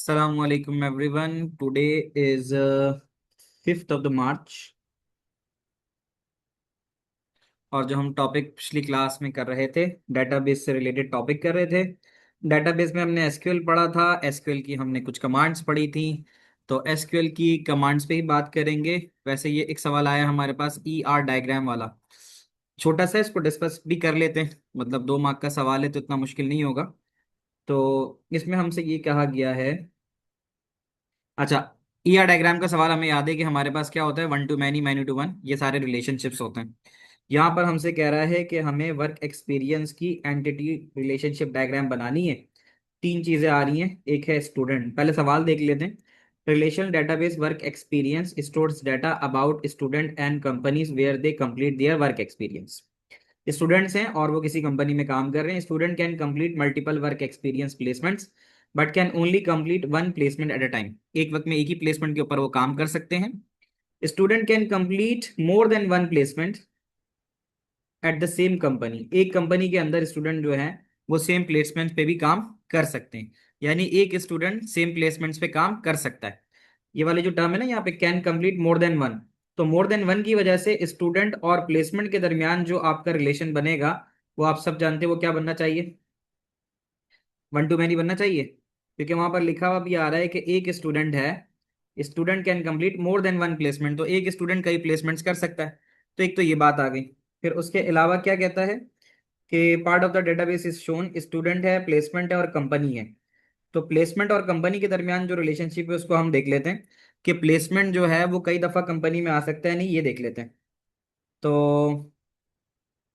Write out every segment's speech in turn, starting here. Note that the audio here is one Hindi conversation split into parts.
Assalamualaikum everyone. Today is 5th of the March और जो हम टॉपिक पिछली क्लास में कर रहे थे डेटाबेस से रिलेटेड टॉपिक कर रहे थे। डेटाबेस में हमने एसक्यूएल पढ़ा था। एसक्यूएल की हमने कुछ कमांड्स पढ़ी थी। तो एसक्यूएल की कमांड्स पे ही बात करेंगे। वैसे ये एक सवाल आया हमारे पास ER डायग्राम वाला, छोटा सा, इसको डिस्कस भी कर लेते हैं। मतलब 2 मार्क का सवाल है तो इतना मुश्किल नहीं होगा। तो इसमें हमसे ये कहा गया है। अच्छा, ईआर डायग्राम का सवाल हमें याद है कि हमारे पास क्या होता है, one to many, many to one, ये सारे रिलेशनशिप्स होते हैं। यहाँ पर हमसे कह रहा है कि हमें वर्क एक्सपीरियंस की एंटिटी रिलेशनशिप डायग्राम बनानी है। 3 चीजें आ रही हैं। एक है स्टूडेंट, पहले सवाल देख लेते हैं। Relational database work experience stores data about student and companies where they complete their work experience. Students हैं और वो किसी कंपनी में काम कर रहे हैं। Student can complete multiple work experience placements but can only complete one placement at a time. एक वक्त में एक ही प्लेसमेंट के ऊपर वो काम कर सकते हैं। Student can complete more than one placement at the same company. एक कंपनी के अंदर स्टूडेंट जो है वो सेम प्लेसमेंट पे भी काम कर सकते हैं। यानी एक स्टूडेंट सेम प्लेसमेंट्स पे काम कर सकता है। ये वाली जो टर्म है ना यहाँ पे, can complete more than one, तो मोर देन वन की वजह से स्टूडेंट और प्लेसमेंट के दरमियान जो आपका रिलेशन बनेगा वो आप सब जानते हो वो क्या बनना चाहिए, वन टू मैनी बनना चाहिए। क्योंकि वहां पर लिखा हुआ भी आ रहा है कि एक स्टूडेंट है, student can complete more than one placement, तो एक स्टूडेंट कई प्लेसमेंट्स कर सकता है। तो एक तो ये बात आ गई। फिर उसके अलावा क्या कहता है कि part of the database is shown, student है, प्लेसमेंट है और कंपनी है। तो प्लेसमेंट और कंपनी के दरमियान जो रिलेशनशिप है उसको हम देख लेते हैं कि प्लेसमेंट जो है वो कई दफा कंपनी में आ सकता है, नहीं ये देख लेते हैं। तो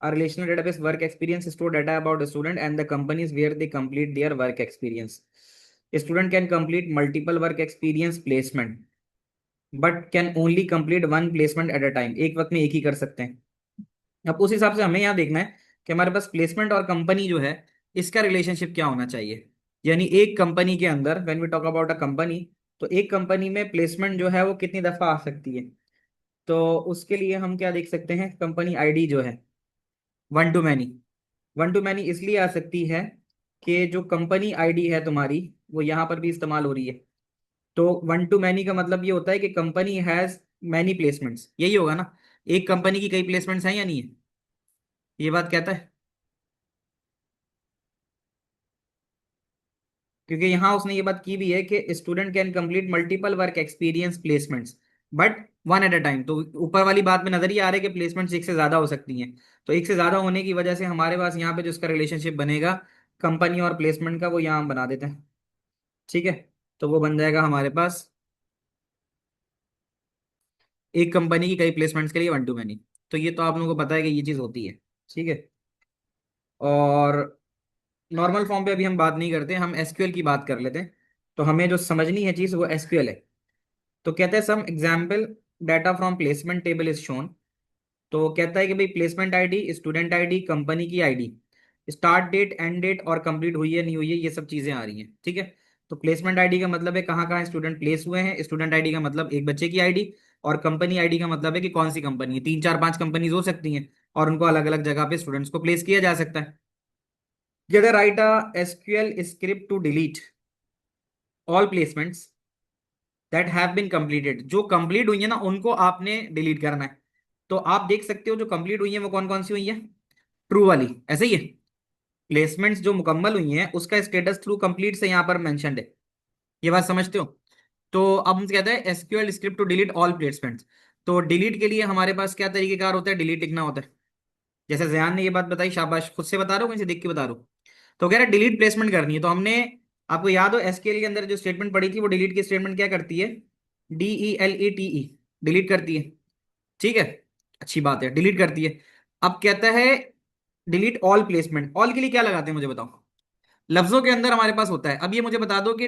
a relational database work experience store data about a student and the companies where they complete their work experience. A student can complete multiple work experience placement but can only complete one placement at a time। एक वक्त में एक ही कर सकते हैं। अब उस हिसाब से हमें यहाँ देखना है कि हमारे पास प्लेसमेंट और कंपनी जो है इसका रिलेशनशिप क्या होना चाहिए। यानी एक कंपनी के अंदर when we talk about a company, तो एक कंपनी में प्लेसमेंट जो है वो कितनी दफा आ सकती है। तो उसके लिए हम क्या देख सकते हैं, कंपनी आईडी जो है one to many. One to many इसलिए आ सकती है कि जो कंपनी आईडी है तुम्हारी वो यहाँ पर भी इस्तेमाल हो रही है। तो वन टू मैनी का मतलब ये होता है कि कंपनी हैज मैनी प्लेसमेंट्स, यही होगा ना। एक कंपनी की कई प्लेसमेंट्स हैं या नहीं है, ये बात कहता है। क्योंकि यहाँ उसने ये बात की भी है कि student can complete multiple work experience placements but one at a time. तो ऊपर वाली बात में नजर ही आ रहा है कि प्लेसमेंट्स एक से ज्यादा हो सकती हैं। तो एक से ज्यादा होने की वजह से हमारे पास यहाँ पे जो इसका रिलेशनशिप बनेगा कंपनी और प्लेसमेंट का, वो यहाँ हम बना देते हैं। ठीक है, तो वो बन जाएगा हमारे पास एक कंपनी की कई प्लेसमेंट्स के लिए वन टू मैनी। तो ये तो आप लोगों को पता है कि ये चीज होती है। ठीक है, और नॉर्मल फॉर्म पे अभी हम बात नहीं करते, हम एसक्यूएल की बात कर लेते हैं। तो हमें जो समझनी है चीज वो एसक्यूएल है। तो कहते हैं some example data from placement table is shown. तो कहता है कि भाई placement ID, student ID, company की ID, start date, end date और कंप्लीट हुई है नहीं हुई है, ये सब चीजें आ रही हैं। ठीक है, तो प्लेसमेंट आईडी का मतलब है कहाँ कहाँ स्टूडेंट प्लेस हुए हैं, स्टूडेंट आईडी का मतलब एक बच्चे की आईडी, और कंपनी आईडी का मतलब है कि कौन सी कंपनी है। 3 4 5 कंपनीज हो सकती हैं और उनको अलग अलग जगह पे स्टूडेंट्स को प्लेस किया जा सकता है। कहते write a SQL script to delete all placements that have been completed. जो कंप्लीट हुई है ना उनको आपने डिलीट करना है। तो आप देख सकते हो जो कंप्लीट हुई है वो कौन कौन सी हुई है, ट्रू वाली, ऐसे ही है। प्लेसमेंट्स जो मुकम्मल हुई हैं उसका स्टेटस थ्रू कंप्लीट से यहाँ पर मेंशन्ड है। ये बात समझते हो। तो अब हम कहते हैं SQL script to delete all placements. तो डिलीट के लिए हमारे पास क्या तरीकेकार होता है, डिलीट लिखना होता है। जैसे जयान ने ये बात बताई, शाबाश, खुद से बता रहा हूँ कहीं से देख के बता रहा हूँ। तो कह रहा है डिलीट प्लेसमेंट करनी है, तो हमने, आपको याद हो एसक्यूएल के अंदर जो स्टेटमेंट पढ़ी थी वो डिलीट की स्टेटमेंट क्या करती है, DELETE, डिलीट करती है। ठीक है, अच्छी बात है, डिलीट करती है। अब कहता है डिलीट ऑल प्लेसमेंट। ऑल के लिए क्या लगाते हैं मुझे बताओ, लफ्जों के अंदर हमारे पास होता है। अब ये मुझे बता दो कि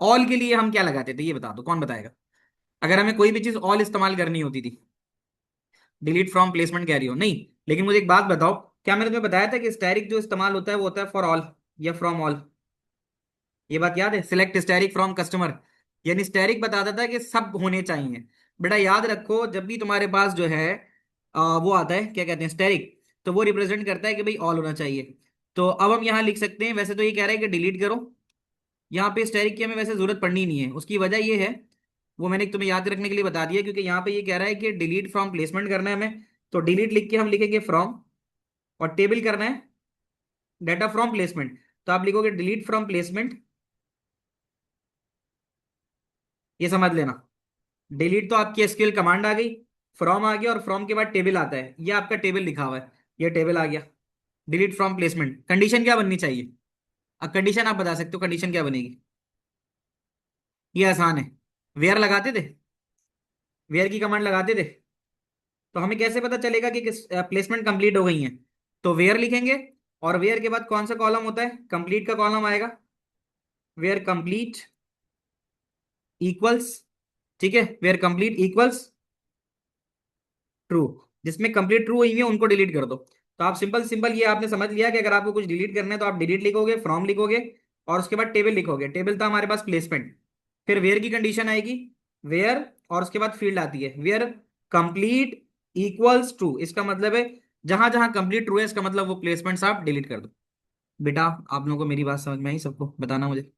ऑल के लिए हम क्या लगाते थे, ये बता दो, कौन बताएगा। अगर हमें कोई भी चीज ऑल इस्तेमाल करनी होती थी, डिलीट फ्रॉम प्लेसमेंट कह रही हो नहीं, लेकिन मुझे एक बात बताओ, क्या मैंने तुम्हें बताया था कि स्टैरिक जो इस्तेमाल होता है वो होता है फॉर ऑल या फ्रॉम ऑल। ये बात याद है, सिलेक्ट स्टैरिक फ्रॉम कस्टमर, यानी स्टैरिक बताता था कि सब होने चाहिए। बेटा याद रखो, जब भी तुम्हारे पास जो है वो आता है क्या कहते हैं स्टैरिक, तो वो रिप्रेजेंट करता है कि भाई ऑल होना चाहिए। तो अब हम यहाँ लिख सकते हैं, वैसे तो ये कह रहा है कि डिलीट करो यहाँ पे स्टैटिक की हमें वैसे जरूरत पड़नी नहीं है। उसकी वजह ये है, वो मैंने तुम्हें याद रखने के लिए बता दिया, क्योंकि यहाँ पे ये कह रहा है कि डिलीट फ्रॉम प्लेसमेंट करना है हमें। तो डिलीट लिख के हम लिखेंगे फ्रॉम, और टेबल करना है डाटा फ्रॉम प्लेसमेंट। तो आप लिखोगे डिलीट फ्रॉम प्लेसमेंट, ये समझ लेना। डिलीट तो आपकी एसक्यूएल कमांड आ गई, फ्रॉम आ गया, और फ्रॉम के बाद टेबल आता है, ये आपका टेबल लिखा हुआ है, ये टेबल आ गया। डिलीट फ्रॉम प्लेसमेंट, कंडीशन क्या बननी चाहिए? अब कंडीशन आप बता सकते हो, कंडीशन क्या बनेगी? ये आसान है, वेयर लगाते थे, वेयर की कमांड लगाते थे। तो हमें कैसे पता चलेगा कि किस प्लेसमेंट कंप्लीट हो गई है? तो वेयर लिखेंगे, और वेयर के बाद कौन सा कॉलम होता है? कंप्लीट का कॉलम आएगा, वेयर कंप्लीट इक्वल्स, ठीक है, वेयर कंप्लीट इक्वल्स ट्रू। जिसमें कंप्लीट ट्रू हुई है उनको डिलीट कर दो। तो आप सिंपल सिंपल ये आपने समझ लिया कि अगर आपको कुछ डिलीट करना है तो आप डिलीट लिखोगे, फ्रॉम लिखोगे, और उसके बाद टेबल लिखोगे। टेबल था हमारे पास प्लेसमेंट, फिर वेयर की कंडीशन आएगी, वेयर, और उसके बाद फील्ड आती है, वेयर कंप्लीट इक्वल्स ट्रू। इसका मतलब है जहां जहां कंप्लीट ट्रू है, इसका मतलब वो प्लेसमेंट्स आप डिलीट कर दो। बेटा, आप लोगों को मेरी बात समझ में आई? सबको बताना मुझे,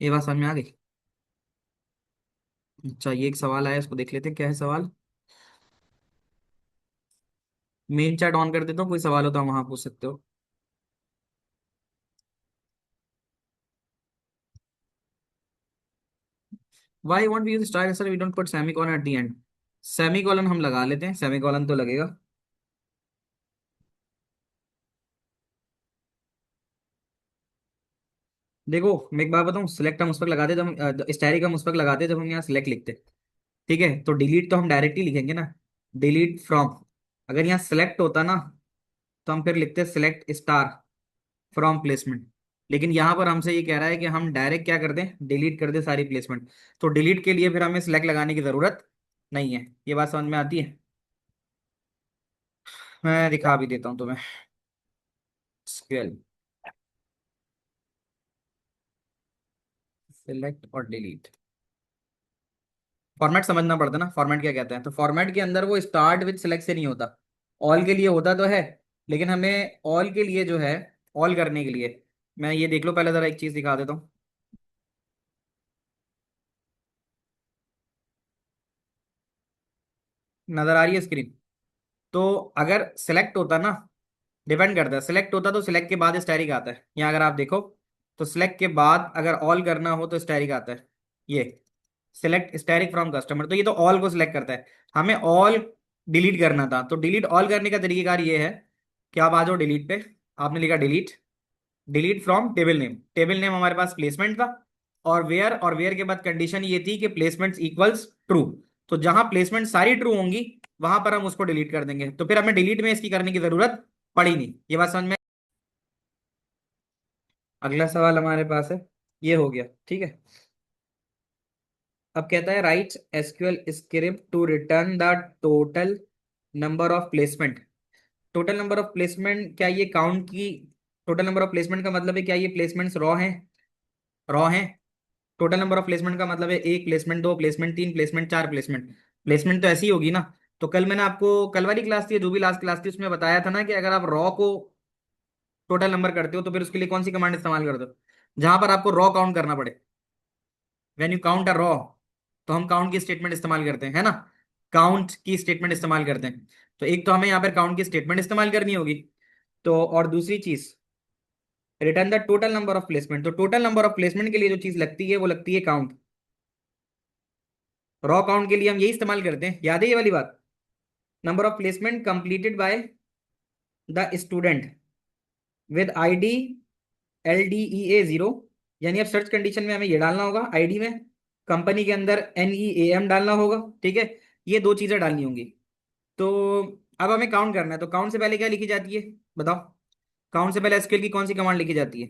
ये बात समझ में आ गई? अच्छा, ये एक सवाल आया, इसको देख लेते हैं, क्या है सवाल। मेन चैट ऑन कर देता हूँ, कोई सवाल हो तो आप वहां पूछ सकते हो। Why won't we use star sir, we don't put semicolon at the end. Semicolon हम लगा लेते हैं, सेमी कॉलन तो लगेगा। देखो, मैं एक बात बताऊं, सिलेक्ट हम उस वक्त लगाते जब हम स्टैटिक हम उस वक्त लगाते जब हम यहाँ सिलेक्ट लिखते। ठीक है, तो डिलीट तो हम डायरेक्टली लिखेंगे ना, डिलीट फ्रॉम। अगर यहाँ सिलेक्ट होता ना, तो हम फिर लिखते सिलेक्ट स्टार फ्रॉम प्लेसमेंट। लेकिन यहाँ पर हमसे ये कह रहा है कि हम डायरेक्ट क्या कर दें, डिलीट कर दें सारी प्लेसमेंट। तो डिलीट के लिए फिर हमें सिलेक्ट लगाने की जरूरत नहीं है। ये बात समझ में आती है? मैं दिखा भी देता हूँ तुम्हें। स्केल, सिलेक्ट और डिलीट, फॉर्मेट समझना पड़ता है ना, फॉर्मेट क्या कहता है। तो फॉर्मेट के अंदर वो स्टार्ट विद सिलेक्ट से नहीं होता, ऑल के लिए होता तो है। लेकिन हमें ऑल के लिए जो है, ऑल करने के लिए, मैं ये देख लो पहले जरा एक चीज दिखा देता हूँ। नजर आ रही है स्क्रीन? तो अगर सिलेक्ट होता ना, डिपेंड करता है, सिलेक्ट होता तो सिलेक्ट के बाद स्टैटिक आता है। यहाँ अगर आप देखो, तो सिलेक्ट के बाद अगर ऑल करना हो तो स्टैटिक आता है। ये सिलेक्ट स्टैटिक फ्रॉम कस्टमर, तो ये तो ऑल को सिलेक्ट करता है। हमें ऑल डिलीट करना था, तो डिलीट ऑल करने का तरीकेकार ये है कि आप आ जाओ डिलीट पे, आपने लिखा delete, delete from table name. Table name हमारे पास प्लेसमेंट था, और वेयर के बाद कंडीशन ये थी कि प्लेसमेंट इक्वल्स ट्रू। तो जहां प्लेसमेंट सारी ट्रू होंगी, वहां पर हम उसको डिलीट कर देंगे। तो फिर हमें डिलीट में इसकी करने की जरूरत पड़ी नहीं। ये बात समझ में? अगला सवाल हमारे पास है, ये हो गया, ठीक है। अब कहता है write SQL script to return the total number of placement. Total number of placement, क्या ये काउंट की? टोटल नंबर ऑफ प्लेसमेंट का मतलब है क्या ये प्लेसमेंट्स रॉ हैं? रॉ हैं। टोटल नंबर ऑफ प्लेसमेंट का मतलब है एक प्लेसमेंट, दो प्लेसमेंट, तीन प्लेसमेंट, चार प्लेसमेंट। प्लेसमेंट तो ऐसी होगी ना। तो कल मैंने आपको, कल वाली क्लास थी, जो भी लास्ट क्लास थी, उसमें बताया था ना कि अगर आप रॉ को टोटल नंबर करते हो तो फिर उसके लिए कौन सी कमांड इस्तेमाल करते हो? जहां पर आपको रॉ काउंट करना पड़े, when you count a raw, तो हम काउंट की स्टेटमेंट इस्तेमाल करते हैं, है ना। काउंट की स्टेटमेंट इस्तेमाल करते हैं। तो एक तो हमें यहाँ पर काउंट की स्टेटमेंट इस्तेमाल करनी होगी, तो और दूसरी चीज return the total number of placement. तो टोटल नंबर ऑफ प्लेसमेंट के लिए जो चीज लगती है वो लगती है काउंट। रॉ काउंट के लिए हम यही इस्तेमाल करते हैं, याद है ये वाली बात? Number of placement completed by the student with ID LDEA 0। यानी अब सर्च कंडीशन में हमें ये डालना होगा आईडी में, कंपनी के अंदर NEAM डालना होगा, ठीक है। ये दो चीजें डालनी होंगी। तो अब हमें काउंट करना है, तो काउंट से पहले क्या लिखी जाती है, बताओ? काउंट से पहले एसक्यूएल की कौन सी कमांड लिखी जाती है?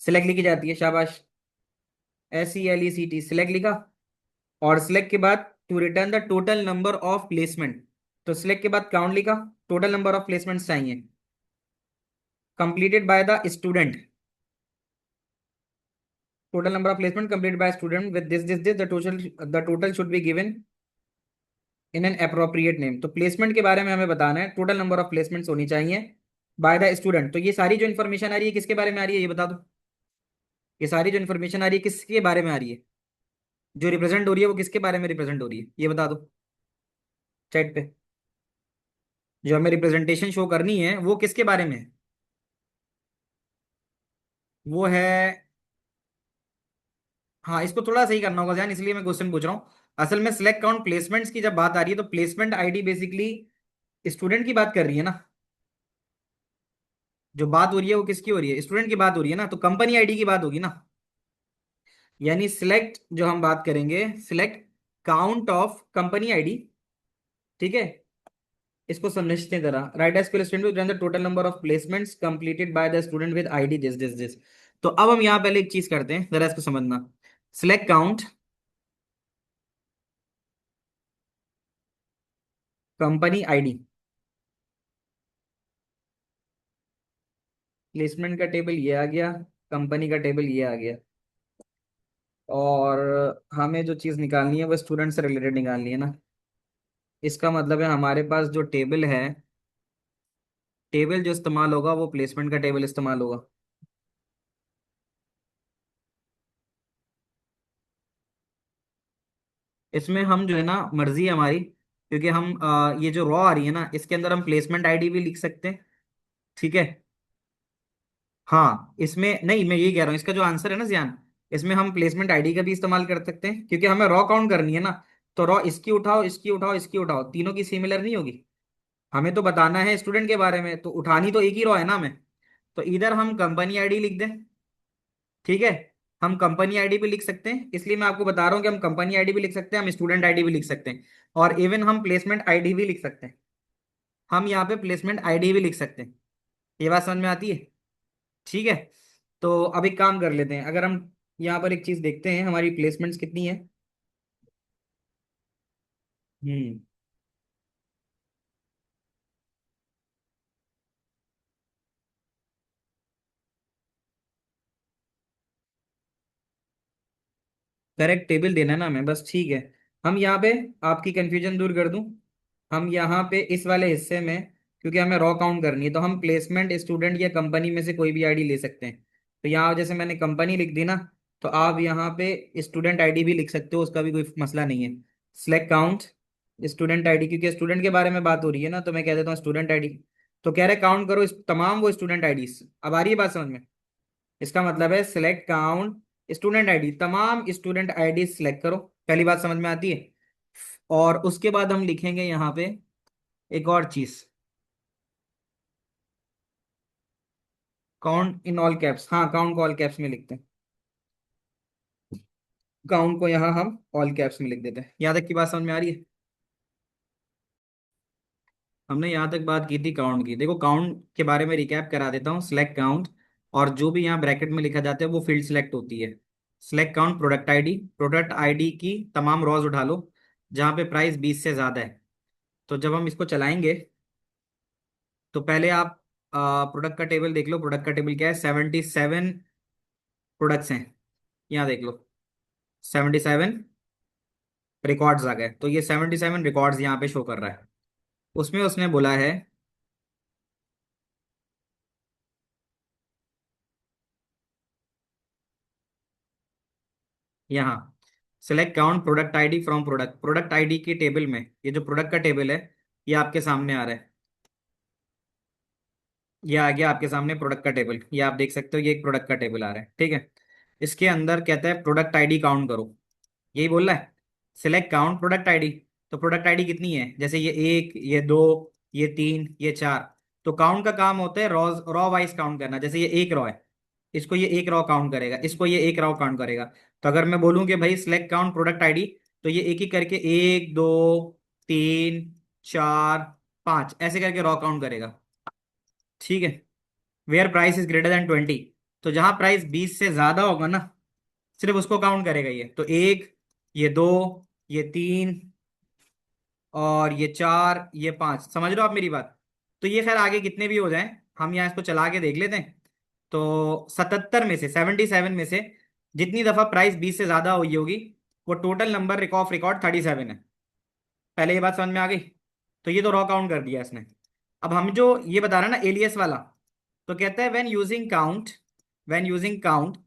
सिलेक्ट लिखी जाती है, शाबाश। SELECT, सिलेक्ट लिखा, और सिलेक्ट के बाद to return the total number of placement. तो सिलेक्ट के बाद काउंट लिखा, टोटल नंबर ऑफ प्लेसमेंट्स चाहिए completed by the student. Total number of placement completed by student with this the total should be given in an appropriate name. तो प्लेसमेंट के बारे में हमें बताना है, टोटल नंबर ऑफ प्लेसमेंट्स होनी चाहिए बाय द स्टूडेंट। तो ये सारी जो इन्फॉर्मेशन आ रही है किसके बारे में आ रही है, ये बता दो। ये सारी जो इन्फॉर्मेशन आ रही है किसके बारे में आ रही है, जो रिप्रेजेंट हो रही है वो किसके बारे में रिप्रेजेंट हो रही है, ये बता दो चैट पे। जो हमें रिप्रेजेंटेशन शो करनी है वो किसके बारे में है? वो है, हाँ इसको थोड़ा सही करना होगा ध्यान, इसलिए मैं क्वेश्चन पूछ रहा हूँ। असल में सिलेक्ट काउंट प्लेसमेंट्स की जब बात आ रही है तो प्लेसमेंट आईडी बेसिकली स्टूडेंट की बात कर रही है ना। जो बात हो रही है वो किसकी हो रही है, स्टूडेंट की बात हो रही है ना, तो कंपनी आईडी की बात होगी ना। यानी सिलेक्ट जो हम बात करेंगे, select count of company ID, ठीक है। इसको समझते हैं जरा। Right SQL statement with the total number of placements completed by the student with ID this. तो अब हम यहाँ पहले एक चीज करते हैं, जरा इसको समझना। Select count company ID, placement का टेबल ये आ गया, कंपनी का टेबल ये आ गया, और हमें जो चीज निकालनी है वो स्टूडेंट से रिलेटेड निकालनी है ना। इसका मतलब है हमारे पास जो टेबल है, टेबल जो इस्तेमाल होगा वो प्लेसमेंट का टेबल इस्तेमाल होगा। इसमें हम जो है ना, मर्जी है हमारी, क्योंकि हम ये जो रॉ आ रही है ना इसके अंदर हम प्लेसमेंट आईडी भी लिख सकते हैं, ठीक है। हाँ इसमें नहीं, मैं यही कह रहा हूँ, इसका जो आंसर है ना जियान, इसमें हम प्लेसमेंट आईडी का भी इस्तेमाल कर सकते हैं, क्योंकि हमें रॉ काउंट करनी है ना। तो रॉ इसकी उठाओ, इसकी उठाओ, इसकी उठाओ, तीनों की सिमिलर नहीं होगी। हमें तो बताना है स्टूडेंट के बारे में, तो उठानी तो एक ही रॉ है ना हमें। तो इधर हम कंपनी आईडी लिख दें, ठीक है। हम कंपनी आईडी भी लिख सकते हैं, इसलिए मैं आपको बता रहा हूँ कि हम कंपनी आईडी भी लिख सकते हैं, हम स्टूडेंट आईडी भी लिख सकते हैं, और इवन हम प्लेसमेंट आईडी भी लिख सकते हैं। हम यहाँ पे प्लेसमेंट आईडी भी लिख सकते हैं। ये बात समझ में आती है, ठीक है। तो अब एक काम कर लेते हैं, अगर हम यहाँ पर एक चीज देखते हैं, हमारी प्लेसमेंट्स कितनी है। हम्म। करेक्ट टेबल देना है ना हमें, बस ठीक है। हम यहाँ पे आपकी कंफ्यूजन दूर कर दूं, हम यहाँ पे इस वाले हिस्से में, क्योंकि हमें रॉ काउंट करनी है, तो हम प्लेसमेंट स्टूडेंट या कंपनी में से कोई भी आईडी ले सकते हैं। तो यहाँ जैसे मैंने कंपनी लिख दी ना, तो आप यहाँ पे स्टूडेंट आईडी भी लिख सकते हो, उसका भी कोई मसला नहीं है। सिलेक्ट काउंट स्टूडेंट आईडी, क्योंकि स्टूडेंट के बारे में बात हो रही है ना, तो मैं कह देता हूँ स्टूडेंट आईडी। तो कह रहे काउंट करो इस तमाम वो स्टूडेंट आईडीज। अब आ रही है बात समझ में। इसका मतलब है सिलेक्ट काउंट स्टूडेंट आईडी, तमाम स्टूडेंट आईडी सिलेक्ट करो। पहली बात समझ में आती है। और उसके बाद हम लिखेंगे यहाँ पे एक और चीज, काउंट इन ऑल कैप्स। हाँ काउंट को ऑल कैप्स में लिखते हैं, काउंट को यहाँ हम ऑल कैप्स में लिख देते हैं। यहाँ तक की बात समझ में आ रही है। हमने यहाँ तक बात की थी काउंट की। देखो काउंट के बारे में रिकैप करा देता हूँ। सिलेक्ट काउंट, और जो भी यहाँ ब्रैकेट में लिखा जाता है वो फील्ड सिलेक्ट होती है। Select count product ID, product ID की तमाम रॉज उठा लो जहाँ पे प्राइस 20 से ज्यादा है। तो जब हम इसको चलाएंगे, तो पहले आप प्रोडक्ट का टेबल देख लो। प्रोडक्ट का टेबल क्या है, 77 प्रोडक्ट्स हैं, यहाँ देख लो। 77 रिकॉर्ड्स आ गए, तो ये 77 रिकॉर्ड्स यहाँ पे शो कर रहा है। उसमें उसने बोला है, यहाँ select count product ID from product, product ID की टेबल में ये जो प्रोडक्ट का टेबल है ये आपके सामने आ रहा है। ये आ गया आपके सामने प्रोडक्ट का टेबल, ये आप देख सकते हो, ये एक प्रोडक्ट का टेबल आ रहा है, ठीक है। इसके अंदर कहता है प्रोडक्ट आईडी काउंट करो, यही बोल रहा है। सिलेक्ट काउंट प्रोडक्ट आईडी, तो प्रोडक्ट आईडी कितनी है, जैसे ये एक, ये दो, ये तीन, ये चार। तो काउंट का काम होता है रॉ, रॉ वाइज काउंट करना। जैसे ये एक रॉ है, इसको ये एक रॉ काउंट करेगा, इसको ये एक रॉ काउंट करेगा। तो अगर मैं बोलूं कि भाई सिलेक्ट काउंट प्रोडक्ट आईडी, तो ये एक एक करके एक दो तीन चार पांच ऐसे करके रॉ काउंट करेगा, ठीक है। Where price is greater than 20, तो जहां प्राइस 20 से ज्यादा होगा ना, सिर्फ उसको काउंट करेगा ये। तो एक, ये दो, ये तीन, और ये चार, ये पांच। समझ रहे हो आप मेरी बात। तो ये खैर आगे कितने भी हो जाएं, हम यहाँ इसको चला के देख लेते हैं। तो 77 में से, 77 में से जितनी दफा प्राइस 20 से ज्यादा हुई होगी, वो टोटल नंबर ऑफ रिकॉर्ड 37 है। पहले ये बात समझ में आ गई। तो ये तो रॉ काउंट कर दिया इसने। अब हम जो ये बता रहे हैं ना एलियस वाला, तो कहता है when using count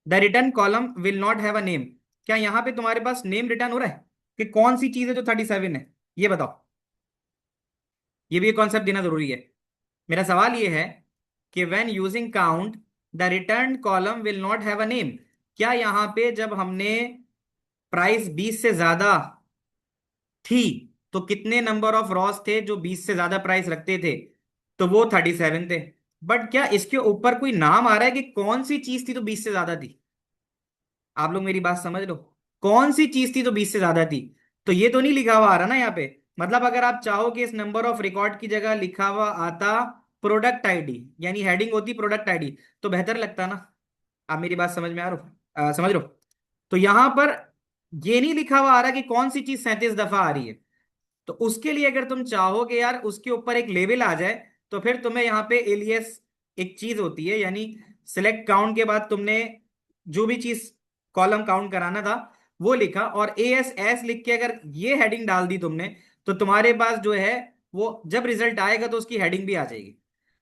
the return column will not have a name. क्या यहाँ पे तुम्हारे पास नेम रिटर्न हो रहा है कि कौन सी चीज है जो 37 है? ये बताओ, ये भी एक कॉन्सेप्ट देना जरूरी है। मेरा सवाल ये है कि when using count the return column will not have a name, क्या यहाँ पे जब हमने प्राइस 20 से ज्यादा थी तो कितने नंबर ऑफ रॉस थे जो 20 से ज्यादा प्राइस रखते थे? तो वो 37 थे। बट क्या इसके ऊपर कोई नाम आ रहा है कि कौन सी चीज थी तो 20 से ज्यादा थी? आप लोग मेरी बात समझ लो, कौन सी चीज थी तो 20 से ज्यादा थी? तो ये तो नहीं लिखा हुआ आ रहा ना यहाँ पे। मतलब अगर आप चाहो कि इस नंबर ऑफ रिकॉर्ड की जगह लिखा हुआ आता प्रोडक्ट आईडी, यानी हेडिंग होती प्रोडक्ट आईडी, तो बेहतर लगता ना। आप मेरी बात समझ में आ रहा समझ रहे हो? तो यहां पर ये नहीं लिखा हुआ आ रहा कि कौन सी चीज 37 दफा आ रही है। तो उसके लिए अगर तुम चाहो कि यार उसके ऊपर एक लेबल आ जाए, तो फिर तुम्हें यहाँ पे एलियस एक चीज होती है, यानी सिलेक्ट काउंट के बाद तुमने जो भी चीज कॉलम काउंट कराना था वो लिखा, और ए एस एस लिख के अगर ये हेडिंग डाल दी तुमने, तो तुम्हारे पास जो है वो जब रिजल्ट आएगा तो उसकी हेडिंग भी आ जाएगी।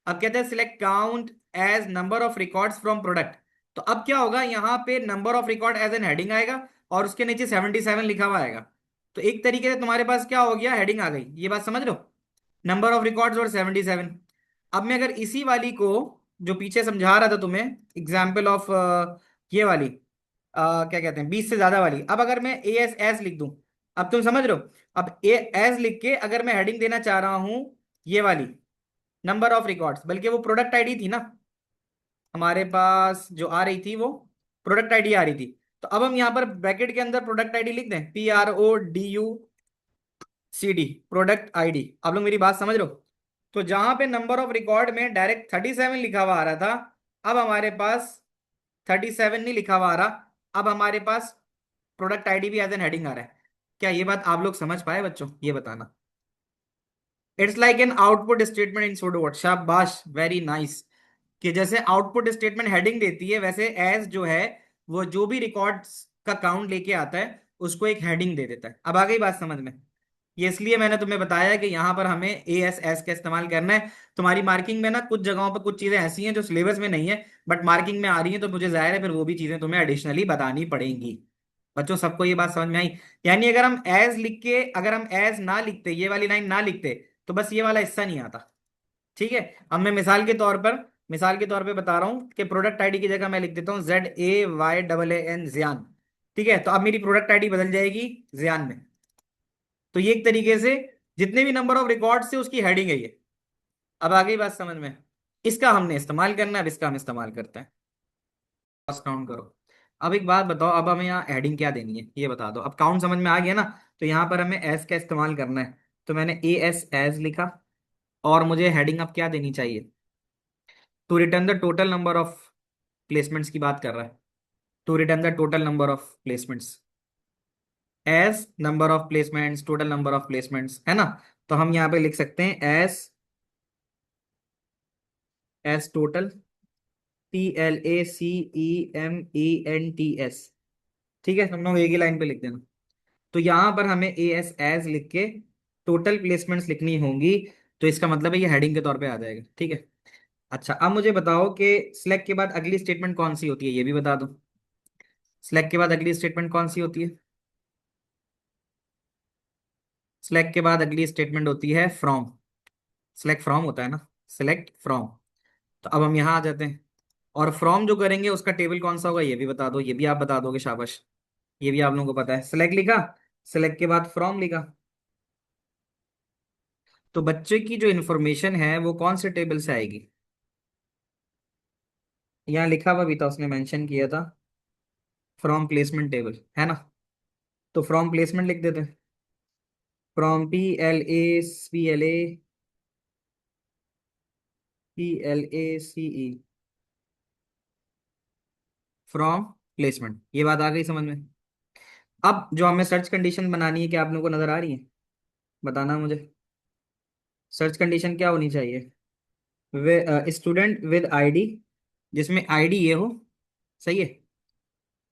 अब कहते हैं select count as number of records from product. तो अब क्या होगा, यहाँ पे number of record as an heading आएगा और उसके नीचे 77 लिखा हुआ आएगा। तो एक तरीके से तुम्हारे पास क्या हो गया, हेडिंग आ गई। ये बात समझ लो, नंबर ऑफ रिकॉर्ड्स और 77। अब मैं अगर इसी वाली को जो पीछे समझा रहा था तुम्हें, एग्जाम्पल ऑफ ये वाली क्या कहते हैं 20 से ज्यादा वाली, अब अगर मैं ए एस एस लिख दूं, अब तुम समझ रहे हो? अब ए एस लिख के अगर मैं हेडिंग देना चाह रहा हूं ये वाली नंबर ऑफ रिकॉर्ड्स, बल्कि वो प्रोडक्ट आईडी थी ना हमारे पास जो आ रही थी, वो प्रोडक्ट आईडी आ रही थी। तो अब हम यहाँ पर ब्रैकेट के अंदर प्रोडक्ट आईडी लिख दें, PRODUCD, प्रोडक्ट आईडी। आप लोग मेरी बात समझ रहे हो? तो जहां पे नंबर ऑफ रिकॉर्ड में डायरेक्ट 37 लिखा हुआ आ रहा था, अब हमारे पास 37 नहीं लिखा हुआ आ रहा, अब हमारे पास प्रोडक्ट आईडी भी एज एन हेडिंग आ रहा है। क्या ये बात आप लोग समझ पाए बच्चों? ये बताना। It's like an output statement in pseudo word. शाबाश, वेरी नाइस। कि जैसे आउटपुट स्टेटमेंट हेडिंग देती है, वैसे एज जो है वो जो भी रिकॉर्ड्स का काउंट लेके आता है उसको एक हेडिंग दे देता है। अब आ गई बात समझ में? ये इसलिए मैंने तुम्हें बताया कि यहाँ पर हमें ए एस एस का इस्तेमाल करना है। तुम्हारी मार्किंग में ना कुछ जगहों पर कुछ चीजें ऐसी हैं जो सिलेबस में नहीं है बट मार्किंग में आ रही हैं, तो मुझे जाहिर है फिर वो भी चीजें तुम्हें एडिशनली बतानी पड़ेंगी। बच्चों सबको ये बात समझ में आई? यानी अगर हम एज लिख के, अगर हम एज ना लिखते, ये वाली लाइन ना लिखते, तो बस ये वाला हिस्सा नहीं आता। ठीक है। अब मैं मिसाल के तौर पे बता रहा हूं कि प्रोडक्ट आईडी की जगह मैं लिख देता हूं ZAYAN, जियान। ठीक है, तो अब मेरी प्रोडक्ट आईडी बदल जाएगी जियान में। तो ये एक तरीके से जितने भी नंबर ऑफ रिकॉर्ड से उसकी हेडिंग है ये। अब आ गई बात समझ में? इसका हमने इस्तेमाल करना है, अब इसका हम इस्तेमाल करते हैं। बस काउंट करो। अब एक बात बताओ, अब हमें यहाँ हेडिंग क्या देनी है ये बता दो। अब काउंट समझ में आ गया ना? तो यहाँ पर हमें एस का इस्तेमाल करना है। तो मैंने ए एस एज लिखा, और मुझे हेडिंग अब क्या देनी चाहिए? To return the total number of placements की बात कर रहा है। To return the total number of placements as number of placements, total number of placements, है ना? तो हम यहाँ पे लिख सकते हैं एस, एस टोटल, TLACEMENTS। ठीक है, हम लोग एक ही लाइन पे लिख देना। तो यहां पर हमें ए एस एज लिख के टोटल प्लेसमेंट्स लिखनी होंगी। तो इसका मतलब है ये हेडिंग के तौर पे आ जाएगा। ठीक है। अच्छा, अब मुझे बताओ कि सिलेक्ट के बाद अगली स्टेटमेंट कौन सी होती है, ये भी बता दो। सिलेक्ट के बाद अगली स्टेटमेंट कौन सी होती है? सिलेक्ट के बाद अगली स्टेटमेंट होती है फ्रॉम। सिलेक्ट फ्रॉम होता है ना, सिलेक्ट फ्रॉम। तो अब हम यहाँ आ जाते हैं, और फ्रॉम जो करेंगे उसका टेबल कौन सा होगा ये भी बता दो। ये भी आप बता दोगे, शाबाश। ये भी आप लोगों को पता है। सिलेक्ट लिखा, सिलेक्ट के बाद फ्रॉम लिखा। तो बच्चे की जो इन्फॉर्मेशन है वो कौन से टेबल से आएगी? यहाँ लिखा हुआ भी था, उसने मेंशन किया था फ्रॉम प्लेसमेंट टेबल, है ना? तो फ्रॉम प्लेसमेंट लिख देते हैं। From PLACE, from placement. ये बात आ गई समझ में? अब जो हमें सर्च कंडीशन बनानी है, क्या आप लोगों को नजर आ रही है? बताना मुझे। सर्च कंडीशन क्या होनी चाहिए? वे स्टूडेंट विद आईडी, जिसमें आईडी ये हो, सही है,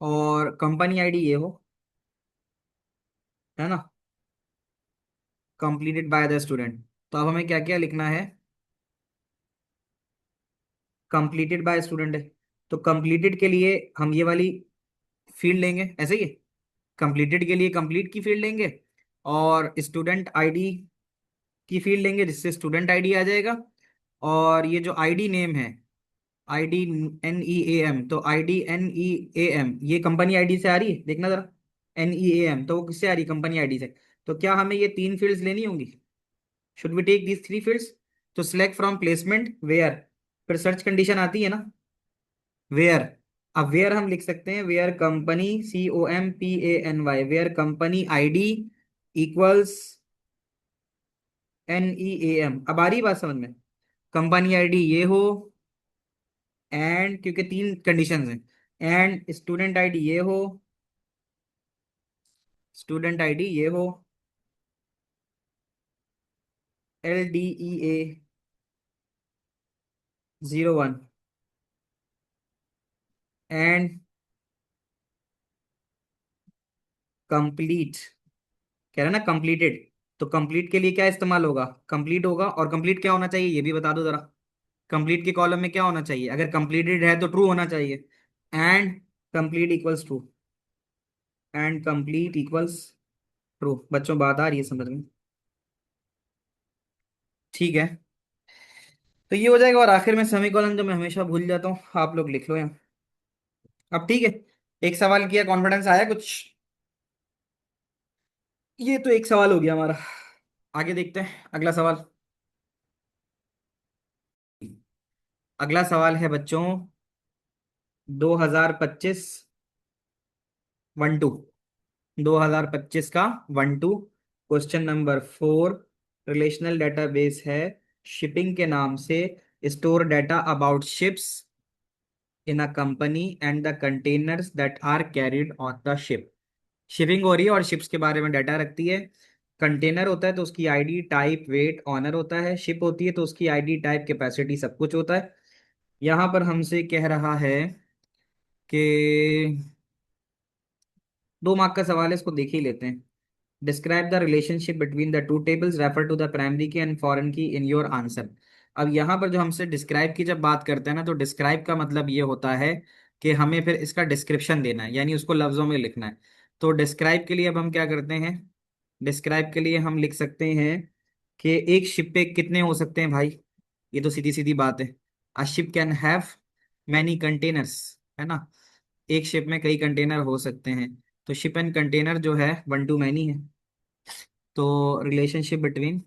और कंपनी आईडी ये हो, है ना? Completed by the student. तो अब हमें क्या क्या लिखना है, कंप्लीटेड बाय स्टूडेंट है, तो कंप्लीटेड के लिए हम ये वाली फील्ड लेंगे, ऐसे ही है। कंप्लीटेड के लिए कंप्लीट की फील्ड लेंगे, और स्टूडेंट आईडी की फील्ड लेंगे जिससे स्टूडेंट आईडी आ जाएगा। और ये जो आईडी नेम है, आईडी NEAM, तो ID NEAM ये कंपनी आईडी से आ रही है, देखना जरा। NEAM तो वो किससे आ रही है, कंपनी आईडी से। तो क्या हमें ये तीन फील्ड्स लेनी होंगी, should we take these three fields. तो सिलेक्ट फ्रॉम प्लेसमेंट वेयर, फिर सर्च कंडीशन आती है ना, वेयर। अब वेयर हम लिख सकते हैं, where company COMPANY, where company ID equals NEAM। अब आ रही बात समझ में, कंपनी आईडी ये हो, एंड क्योंकि तीन कंडीशंस हैं, एंड स्टूडेंट आईडी ये हो, स्टूडेंट आईडी ये हो, LDEA 01, एंड कंप्लीट, कह रहा है ना कंप्लीटेड। तो कंप्लीट के लिए क्या इस्तेमाल होगा, कंप्लीट होगा। और कंप्लीट क्या होना चाहिए ये भी बता दो जरा, कंप्लीट के कॉलम में क्या होना चाहिए, अगर कंप्लीटेड है तो ट्रू होना चाहिए। And complete equals true, and complete equals true. बच्चों बात आ रही है समझ में, ठीक है। तो ये हो जाएगा, और आखिर में सेमीकोलन जो मैं हमेशा भूल जाता हूँ, आप लोग लिख लो यहाँ। अब ठीक है, एक सवाल किया, कॉन्फिडेंस आया कुछ। ये तो एक सवाल हो गया हमारा, आगे देखते हैं अगला सवाल। अगला सवाल है बच्चों 2025 1-2, 2025 का 1-2, क्वेश्चन नंबर 4। रिलेशनल डेटाबेस है, शिपिंग के नाम से store data about ships in a company and the containers that are carried on the ship. Shipping हो रही है और शिप्स के बारे में डाटा रखती है। कंटेनर होता है तो उसकी आईडी टाइप वेट ऑनर होता है, शिप होती है तो उसकी आईडी टाइप कैपेसिटी सब कुछ होता है। यहाँ पर हमसे कह रहा है कि 2 मार्क का सवाल है, इसको देख ही लेते हैं। Describe the relationship between the two tables, refer to the primary key and foreign key in your answer. अब यहाँ पर जो हमसे डिस्क्राइब की जब बात करते हैं ना, तो डिस्क्राइब का मतलब ये होता है कि हमें फिर इसका डिस्क्रिप्शन देना है, यानी उसको लफ्जों में लिखना है। तो डिस्क्राइब के लिए अब हम क्या करते हैं, डिस्क्राइब के लिए हम लिख सकते हैं कि एक शिप पे कितने हो सकते हैं भाई, ये तो सीधी सीधी बात है। A ship can have many containers, है ना, एक शिप में कई कंटेनर हो सकते हैं। तो शिप एंड कंटेनर जो है 1-2 मैनी है। तो relationship between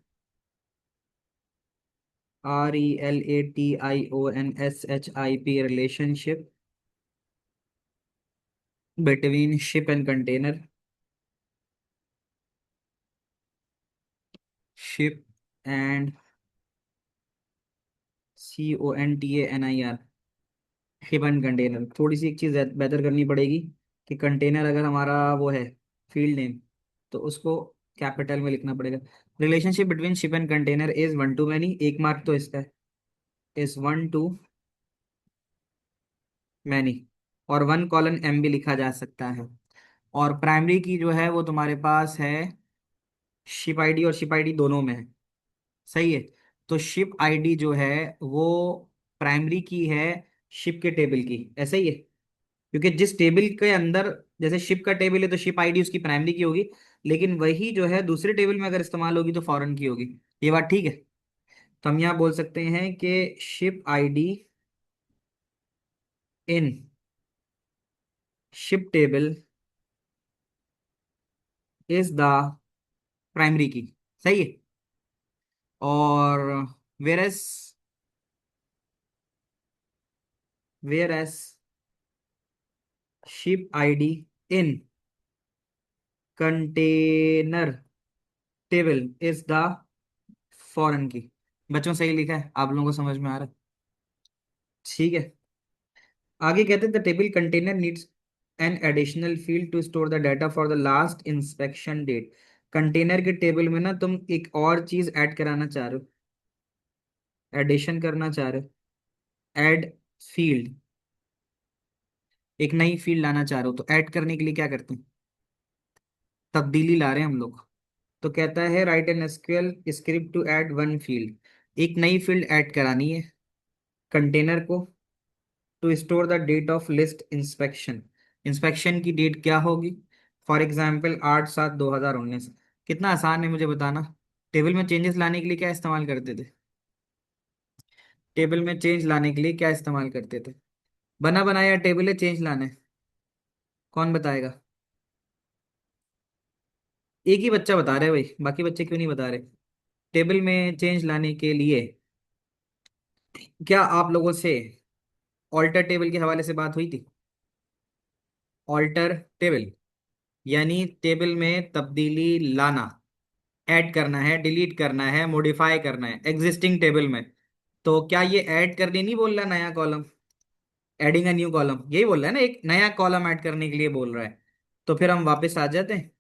RELATIONSHIP, relationship between ship and container, ship and CONTANIR, ship and container. थोड़ी सी एक चीज़ बेहतर करनी पड़ेगी कि कंटेनर अगर हमारा वो है फील्ड नेम, तो उसको कैपिटल में लिखना पड़ेगा। Relationship between ship and container is 1-2 many, 1 mark तो इसका है, इज 1-2 मैनी। और 1 कॉलन M भी लिखा जा सकता है। और प्राइमरी की जो है वो तुम्हारे पास है, शिप आईडी और शिप आईडी दोनों में है, सही है। तो शिप आईडी जो है वो प्राइमरी की है शिप के टेबल की, ऐसा ही है। क्योंकि जिस टेबल के अंदर, जैसे शिप का टेबल है तो शिप आईडी उसकी प्राइमरी की होगी, लेकिन वही जो है दूसरे टेबल में अगर इस्तेमाल होगी तो फॉरेन की होगी। ये बात ठीक है। तो हम यहाँ बोल सकते हैं कि ship ID in ship table is the primary की, सही है। और whereas, whereas ship ID in container table is the foreign की। बच्चों सही लिखा है, आप लोगों को समझ में आ रहा है, ठीक है। आगे कहते हैं the table container needs an additional field to store the data for the last inspection date. Container के टेबल में ना तुम एक और चीज ऐड कराना चाह रहे हो, एडिशन करना चाह रहे हो, ऐड फील्ड, एक नई फील्ड लाना चाह रहे हो। तो ऐड करने के लिए क्या करते हैं, तब्दीली ला रहे हैं हम लोग। तो कहता है write an SQL script to add one field, एक नई फील्ड ऐड करानी है कंटेनर को, to store the date of list inspection, inspection की डेट क्या होगी, फॉर एग्जाम्पल 8/7/2019। कितना आसान है मुझे बताना। टेबल में चेंजेस लाने के लिए क्या इस्तेमाल करते थे? टेबल में चेंज लाने के लिए क्या इस्तेमाल करते थे? बना बनाया टेबल है, चेंज लाना है, कौन बताएगा? एक ही बच्चा बता रहे भाई, बाकी बच्चे क्यों नहीं बता रहे? टेबल में चेंज लाने के लिए क्या आप लोगों से ऑल्टर टेबल के हवाले से बात हुई थी? ऑल्टर टेबल यानी टेबल में तब्दीली लाना, ऐड करना है, डिलीट करना है, मॉडिफाई करना है एग्जिस्टिंग टेबल में। तो क्या ये ऐड करने नहीं बोल रहा नया column? Adding a new column यही बोल रहा है ना, एक नया कॉलम ऐड करने के लिए बोल रहा है। तो फिर हम वापस आ जाते हैं,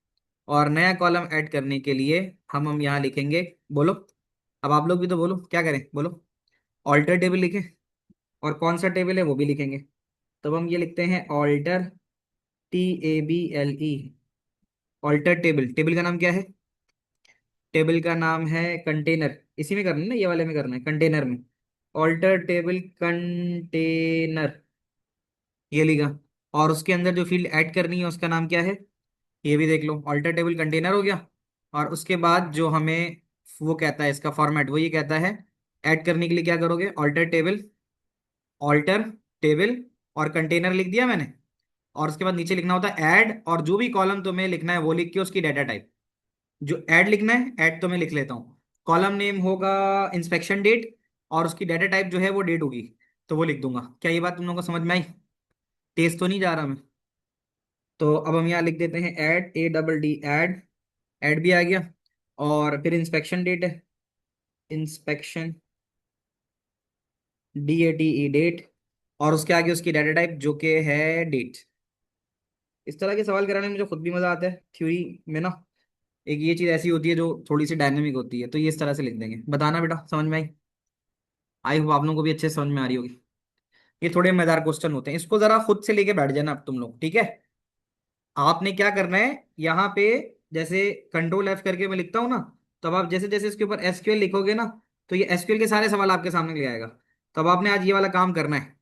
और नया कॉलम ऐड करने के लिए हम यहाँ लिखेंगे, बोलो, अब आप लोग भी तो बोलो, क्या करें बोलो? ऑल्टर टेबल लिखें, और कौन सा टेबल है वो भी लिखेंगे। तब हम ये लिखते हैं alter, TABLE, alter table. Table का नाम क्या है? टेबल का नाम है कंटेनर, इसी में करना है ना, ये वाले में करना है कंटेनर में। ऑल्टर टेबल कंटेनर, ये लिखा। और उसके अंदर जो फील्ड ऐड करनी है उसका नाम क्या है? ये भी देख लो, ऑल्टर टेबल कंटेनर हो गया। और उसके बाद जो हमें वो कहता है इसका फॉर्मेट, वो ये कहता है ऐड करने के लिए क्या करोगे, ऑल्टर टेबल, ऑल्टर टेबल और कंटेनर लिख दिया मैंने। और उसके बाद नीचे लिखना होता है ऐड, और जो भी कॉलम तुम्हें लिखना है वो लिख के उसकी डाटा टाइप, जो ऐड लिखना है ऐड तो मैं लिख लेता हूँ, कॉलम नेम होगा इंस्पेक्शन डेट, और उसकी डाटा टाइप जो है वो डेट होगी, तो वो लिख दूंगा। क्या ये बात तुम लोगों को समझ में आई? तेज तो नहीं जा रहा मैं? तो अब हम यहाँ लिख देते हैं ऐड, ADD ऐड, ऐड भी आ गया। और फिर इंस्पेक्शन डेट है, इंस्पेक्शन, DATE डेट, और उसके आगे उसकी डाटा टाइप जो कि है डेट। इस तरह के सवाल कराने में मुझे खुद भी मजा आता है थ्योरी में ना। एक ये चीज ऐसी होती है जो थोड़ी सी डायनेमिक होती है, तो ये इस तरह से लिख देंगे। बताना बेटा समझ में आई? आई होप आप लोगों को भी अच्छे से समझ में आ रही होगी। ये थोड़े मजेदार क्वेश्चन होते हैं, इसको जरा खुद से लेके बैठ जाना अब तुम लोग, ठीक है? आपने क्या करना है यहाँ पे, जैसे कंट्रोल F करके मैं लिखता हूँ ना, तब आप जैसे जैसे इसके ऊपर SQL लिखोगे ना, तो ये SQL के सारे सवाल आपके सामने ले आएगा। तब आपने आज ये वाला काम करना है,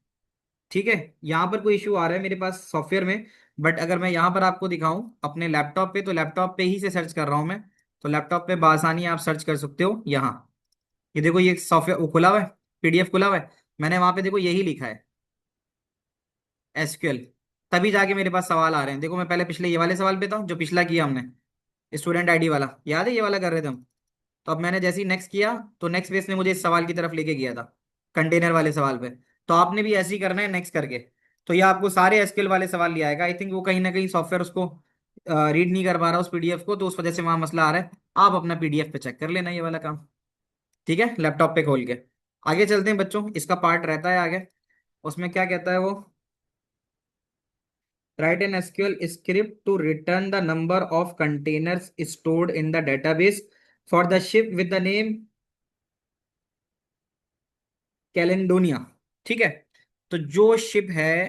ठीक है? यहाँ पर कोई इशू आ रहा है मेरे पास सॉफ्टवेयर में, बट अगर मैं यहाँ पर आपको दिखाऊं अपने लैपटॉप पे, तो लैपटॉप पे ही से सर्च कर रहा हूँ मैं। तो लैपटॉप पे बासानी आप सर्च कर सकते हो यहाँ। ये देखो ये सॉफ्टवेयर वो खुला हुआ है, PDF खुला हुआ है, मैंने वहां पे देखो यही लिखा है SQL। तभी जाके मेरे पास सवाल आ रहे हैं। देखो मैं पहले पिछले ये वाले सवाल पे था जो पिछला किया हमने, स्टूडेंट आईडी वाला, याद है ये वाला कर रहे थे हम। तो अब मैंने जैसे ही नेक्स्ट किया, तो नेक्स्ट बेस ने मुझे इस सवाल की तरफ लेके गया था, कंटेनर वाले सवाल पे। तो आपने भी ऐसे ही करना है नेक्स्ट करके। तो ये आपको सारे एसक्यूएल वाले सवाल ले आएगा। आई थिंक वो कहीं ना कहीं सॉफ्टवेयर उसको रीड नहीं कर पा रहा उस PDF को, तो उस वजह से वहां मसला आ रहा है। आप अपना PDF पे चेक कर लेना ये वाला काम, ठीक है, लैपटॉप पे खोल के। आगे चलते हैं बच्चों, इसका पार्ट रहता है आगे। उसमें क्या कहता है वो, write an SQL script to return the number of containers stored in the database for the ship with the name Caledonia, ठीक है? तो जो शिप है,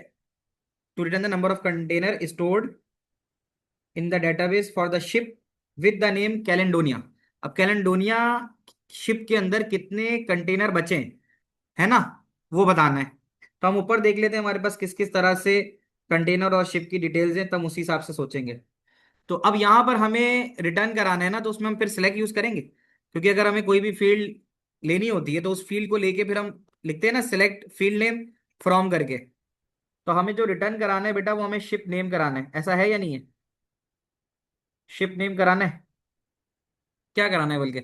to return the number of container stored in the database for the ship with the name Caledonia. अब कैलेंडोनिया शिप के अंदर कितने कंटेनर बचे हैं, है ना, वो बताना है। तो हम ऊपर देख लेते हैं हमारे पास किस किस तरह से कंटेनर और शिप की डिटेल्स हैं, तब उसी हिसाब से सोचेंगे। तो अब यहाँ पर हमें रिटर्न कराना है ना, तो उसमें हम फिर सिलेक्ट यूज करेंगे, क्योंकि अगर हमें कोई भी फील्ड लेनी होती है तो उस फील्ड को लेके फिर हम लिखते हैं ना सिलेक्ट फील्ड नेम फ्रॉम करके। तो हमें जो रिटर्न कराना है बेटा वो हमें शिप नेम कराना है, ऐसा है या नहीं है? शिप नेम कराना है, क्या कराना है बल्कि,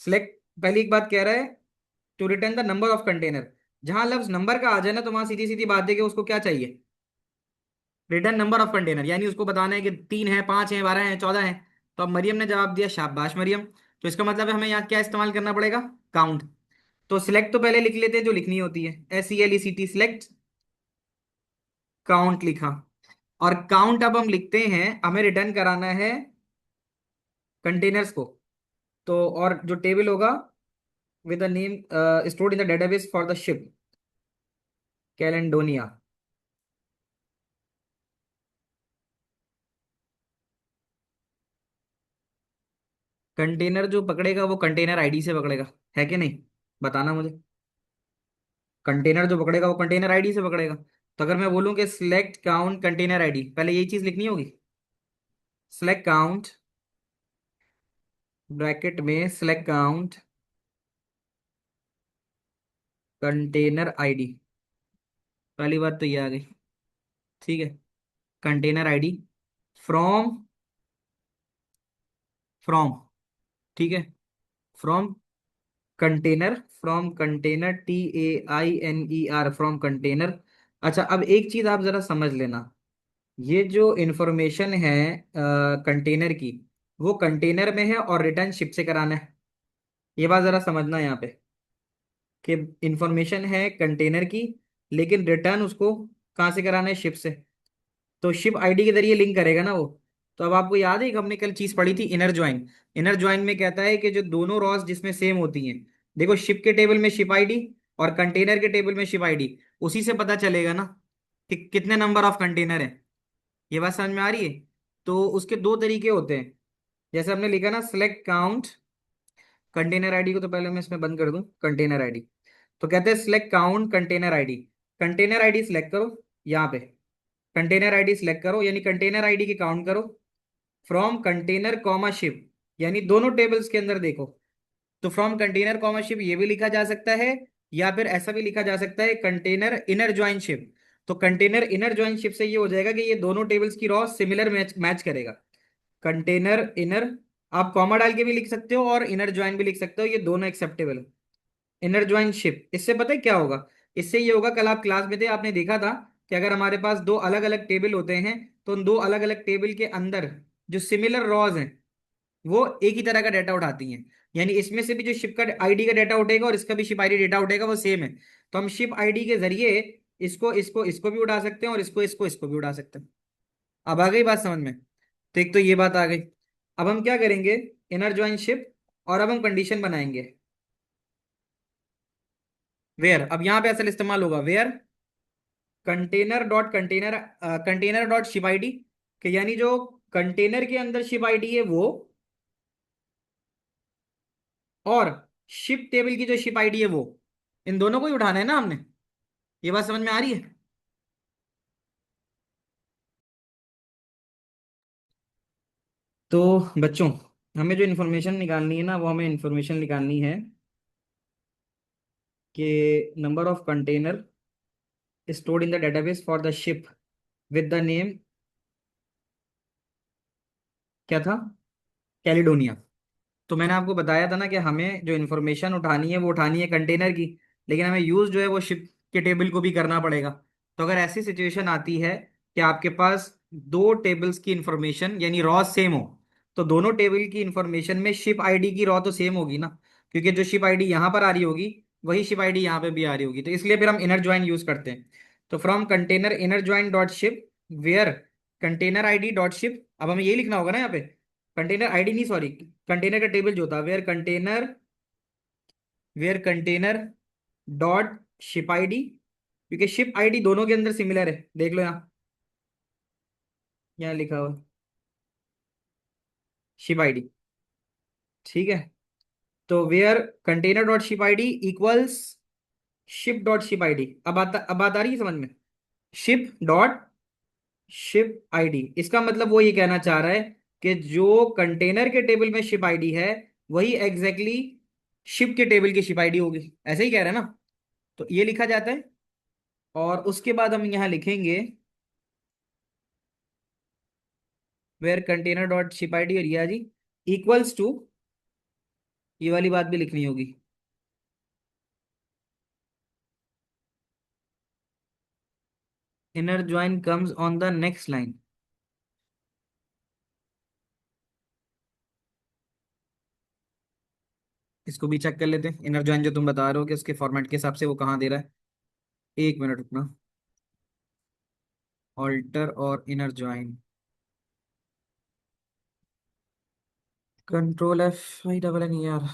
सिलेक्ट, पहली एक बात कह रहा है to return the number of container. जहां लफ्ज नंबर का आ जाए ना, तो वहां सीधी सीधी बात है कि उसको क्या चाहिए, रिटर्न नंबर ऑफ कंटेनर, यानी उसको बताना है कि 3 है, 5 है, 12 है, 14 है। तो अब मरियम ने जवाब दिया, शाबाश मरियम। तो इसका मतलब है हमें यहाँ क्या इस्तेमाल करना पड़ेगा, काउंट। तो सिलेक्ट तो पहले लिख लेते हैं जो लिखनी होती है, SELECT, सिलेक्ट, काउंट लिखा। और काउंट अब हम लिखते हैं, हमें रिटर्न कराना है कंटेनर्स को। तो और जो टेबल होगा with the name stored in the database for the ship Caledonia. Container जो पकड़ेगा वो कंटेनर आईडी से पकड़ेगा, है कि नहीं? बताना मुझे। कंटेनर जो पकड़ेगा वो कंटेनर आईडी से पकड़ेगा। तो अगर मैं बोलूँ कि सिलेक्ट काउंट कंटेनर आईडी, पहले यही चीज लिखनी होगी। सिलेक्ट काउंट, ब्रैकेट में सिलेक्ट काउंट कंटेनर आईडी। पहली बात तो ये आ गई। ठीक है। कंटेनर आईडी फ्रॉम, फ्रॉम, ठीक है, from container, from container, TAINER, from container. अच्छा, अब एक चीज आप जरा समझ लेना। ये जो इंफॉर्मेशन है कंटेनर की, वो कंटेनर में है और रिटर्न शिप से कराना है। ये बात जरा समझना है यहाँ पे, कि इंफॉर्मेशन है कंटेनर की, लेकिन रिटर्न उसको कहाँ से कराना है? शिप से। तो शिप आईडी के जरिए लिंक करेगा ना वो। तो अब आपको याद है कि हमने कल चीज पढ़ी थी, इनर ज्वाइन। इनर ज्वाइन में कहता है कि जो दोनों रॉस जिसमें सेम होती हैं, देखो शिप के टेबल में शिप आईडी और कंटेनर के टेबल में शिप आईडी, उसी से पता चलेगा ना कि कितने नंबर ऑफ कंटेनर है। ये बात समझ में आ रही है? तो उसके दो तरीके होते हैं। जैसे हमने लिखा ना, सिलेक्ट काउंट कंटेनर आईडी को, तो पहले मैं इसमें बंद कर दूं कंटेनर आईडी। तो कहते हैं select count container ID. Container ID select करो यहाँ पे, कंटेनर आईडी सिलेक्ट करो, यानी कंटेनर आईडी की काउंट करो फ्रॉम कंटेनर कॉमा शिप, यानी दोनों टेबल्स के अंदर देखो। तो फ्रॉम कंटेनर कॉमा शिप ये भी लिखा जा सकता है, या फिर ऐसा भी लिखा जा सकता है कंटेनर इनर ज्वाइन शिप। तो कंटेनर इनर ज्वाइन शिप से ये हो जाएगा कि ये दोनों टेबल्स की रॉ सिमिलर मैच मैच करेगा। कंटेनर इनर, आप कॉमा डाल के भी लिख सकते हो और इनर ज्वाइन भी लिख सकते हो, ये दोनों एक्सेप्टेबल है। इनर ज्वाइन शिप, इससे पता है क्या होगा? इससे ये होगा, कल आप क्लास में थे, आपने देखा था कि अगर हमारे पास दो अलग अलग टेबल होते हैं, तो उन दो अलग अलग टेबल के अंदर जो सिमिलर रॉज हैं वो एक ही तरह का डाटा उठाती हैं। यानी इसमें से भी जो शिप का आईडी का डाटा उठेगा और इसका भी शिप आईडी डाटा उठेगा, वो सेम है। तो हम शिप आईडी के जरिए इसको इसको इसको भी उठा सकते हैं और इसको इसको इसको भी उठा सकते हैं। अब आ गई बात समझ में? तो एक तो ये बात आ गई। अब हम क्या करेंगे? इनर ज्वाइन शिप, और अब हम कंडीशन बनाएंगे वेयर। अब यहाँ पे असल इस्तेमाल होगा where container dot container, container dot ship ID, कि यानी जो कंटेनर के अंदर शिप आईडी है वो, और शिप टेबल की जो शिप आईडी है वो, इन दोनों को ही उठाना है ना हमने। ये बात समझ में आ रही है? तो बच्चों, हमें जो इन्फॉर्मेशन निकालनी है ना, वो हमें इन्फॉर्मेशन निकालनी है कि number of container stored in the database for the ship with the name, क्या था? कैलिडोनिया। तो मैंने आपको बताया था ना कि हमें जो इन्फॉर्मेशन उठानी है वो उठानी है कंटेनर की, लेकिन हमें यूज जो है वो शिप के टेबल को भी करना पड़ेगा। तो अगर ऐसी सिचुएशन आती है कि आपके पास दो टेबल्स की इंफॉर्मेशन यानी रॉ सेम हो, तो दोनों टेबल की इंफॉर्मेशन में शिप आईडी की रॉ तो सेम होगी ना, क्योंकि जो शिप आईडी यहाँ पर आ रही होगी वही शिप आईडी यहाँ पे भी आ रही होगी। तो इसलिए फिर हम इनर ज्वाइन यूज करते हैं। तो from container inner join dot ship where container ID dot ship, अब हमें यही लिखना होगा ना यहाँ पे, कंटेनर आईडी नहीं, सॉरी, कंटेनर का टेबल जो था, where container dot ship ID, क्योंकि शिप आईडी दोनों के अंदर सिमिलर है, देख लो यहाँ, यहाँ लिखा हुआ शिप आईडी। ठीक है। तो where container dot ship ID equals ship dot ship ID. अब बात आ रही है समझ में? शिप डॉट शिप आईडी, इसका मतलब वो ये कहना चाह रहा है कि जो कंटेनर के टेबल में शिप आईडी है वही एग्जैक्टली शिप के टेबल की शिप आईडी होगी, ऐसे ही कह रहा है ना? तो ये लिखा जाता है। और उसके बाद हम यहाँ लिखेंगे where container dot ship ID, और ये जी इक्वल्स टू, ये वाली बात भी लिखनी होगी, inner join comes on the next line. इसको भी चेक कर लेते हैं, इनर ज्वाइन जो तुम बता रहे हो कि उसके फॉर्मेट के हिसाब से वो कहाँ दे रहा है। एक मिनट रुकना। ऑल्टर और इनर ज्वाइन, Ctrl+F5 यार।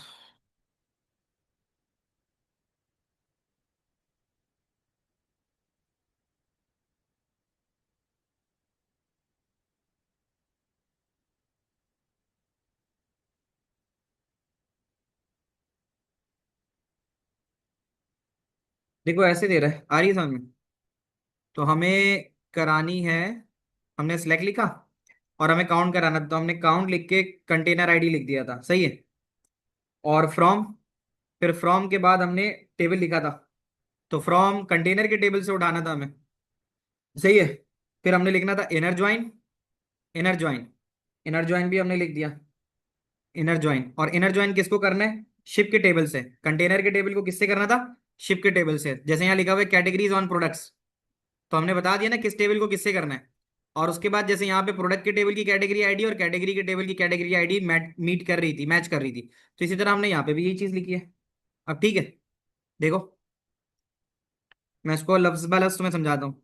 देखो ऐसे दे रहा है, आ रही है समझ में? तो हमें करानी है, हमने सिलेक्ट लिखा और हमें काउंट कराना था, तो हमने काउंट लिख के कंटेनर आईडी लिख दिया था, सही है। और फ्रॉम, फिर फ्रॉम के बाद हमने टेबल लिखा था, तो फ्रॉम कंटेनर के टेबल से उठाना था हमें, सही है। फिर हमने लिखना था inner join, inner join, inner join भी हमने लिख दिया, इनर ज्वाइन। और इनर ज्वाइन किसको करना है? शिप के टेबल से। कंटेनर के टेबल को किससे करना था? शिप के टेबल से। जैसे यहाँ लिखा हुआ है कैटेगरीज ऑन प्रोडक्ट्स, तो हमने बता दिया ना किस टेबल को किससे करना है। और उसके बाद जैसे यहाँ पे प्रोडक्ट के टेबल की कैटेगरी आईडी और कैटेगरी के टेबल की कैटेगरी आईडी मीट कर रही थी, मैच कर रही थी, तो इसी तरह हमने यहाँ पे भी यही चीज लिखी है। अब ठीक है, देखो मैं इसको लफ्ज बाय लफ्ज तुम्हें समझाता हूँ।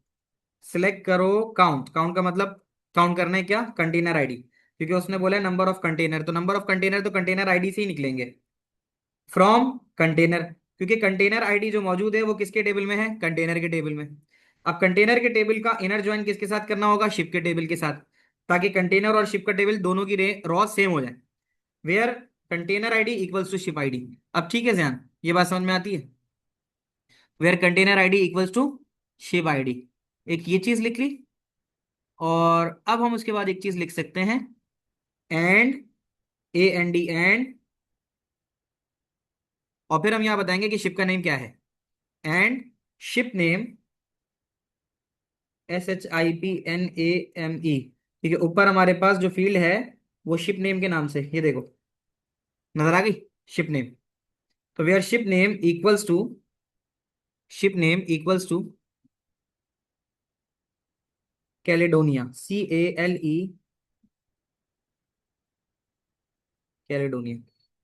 सिलेक्ट करो काउंट, काउंट का मतलब काउंट करना है क्या? कंटेनर आईडी, क्योंकि उसने बोला है नंबर ऑफ कंटेनर, तो नंबर ऑफ कंटेनर तो कंटेनर आईडी से ही निकलेंगे। फ्रॉम कंटेनर, क्योंकि कंटेनर आईडी जो मौजूद है वो किसके टेबल में है? कंटेनर के टेबल में। अब कंटेनर के टेबल का इनर ज्वाइन किसके साथ करना होगा? शिप के टेबल के साथ, ताकि कंटेनर और शिप का टेबल दोनों की रॉ सेम हो जाए। Where container ID equals to ship ID. अब ठीक है ध्यान, ये बात समझ में आती है? Where container ID equals to ship ID, एक ये चीज लिख ली। और अब हम उसके बाद एक चीज लिख सकते हैं, and, A N D and, और फिर हम यहां बताएंगे कि शिप का नेम क्या है। एंड शिप नेम, SHIPNAME, ठीक है। ऊपर हमारे पास जो फील्ड है वो शिप नेम के नाम से, ये देखो नजर आ गई, शिप नेम। तो where ship name equals to, ship name equals to Caledonia, CALE, Caledonia.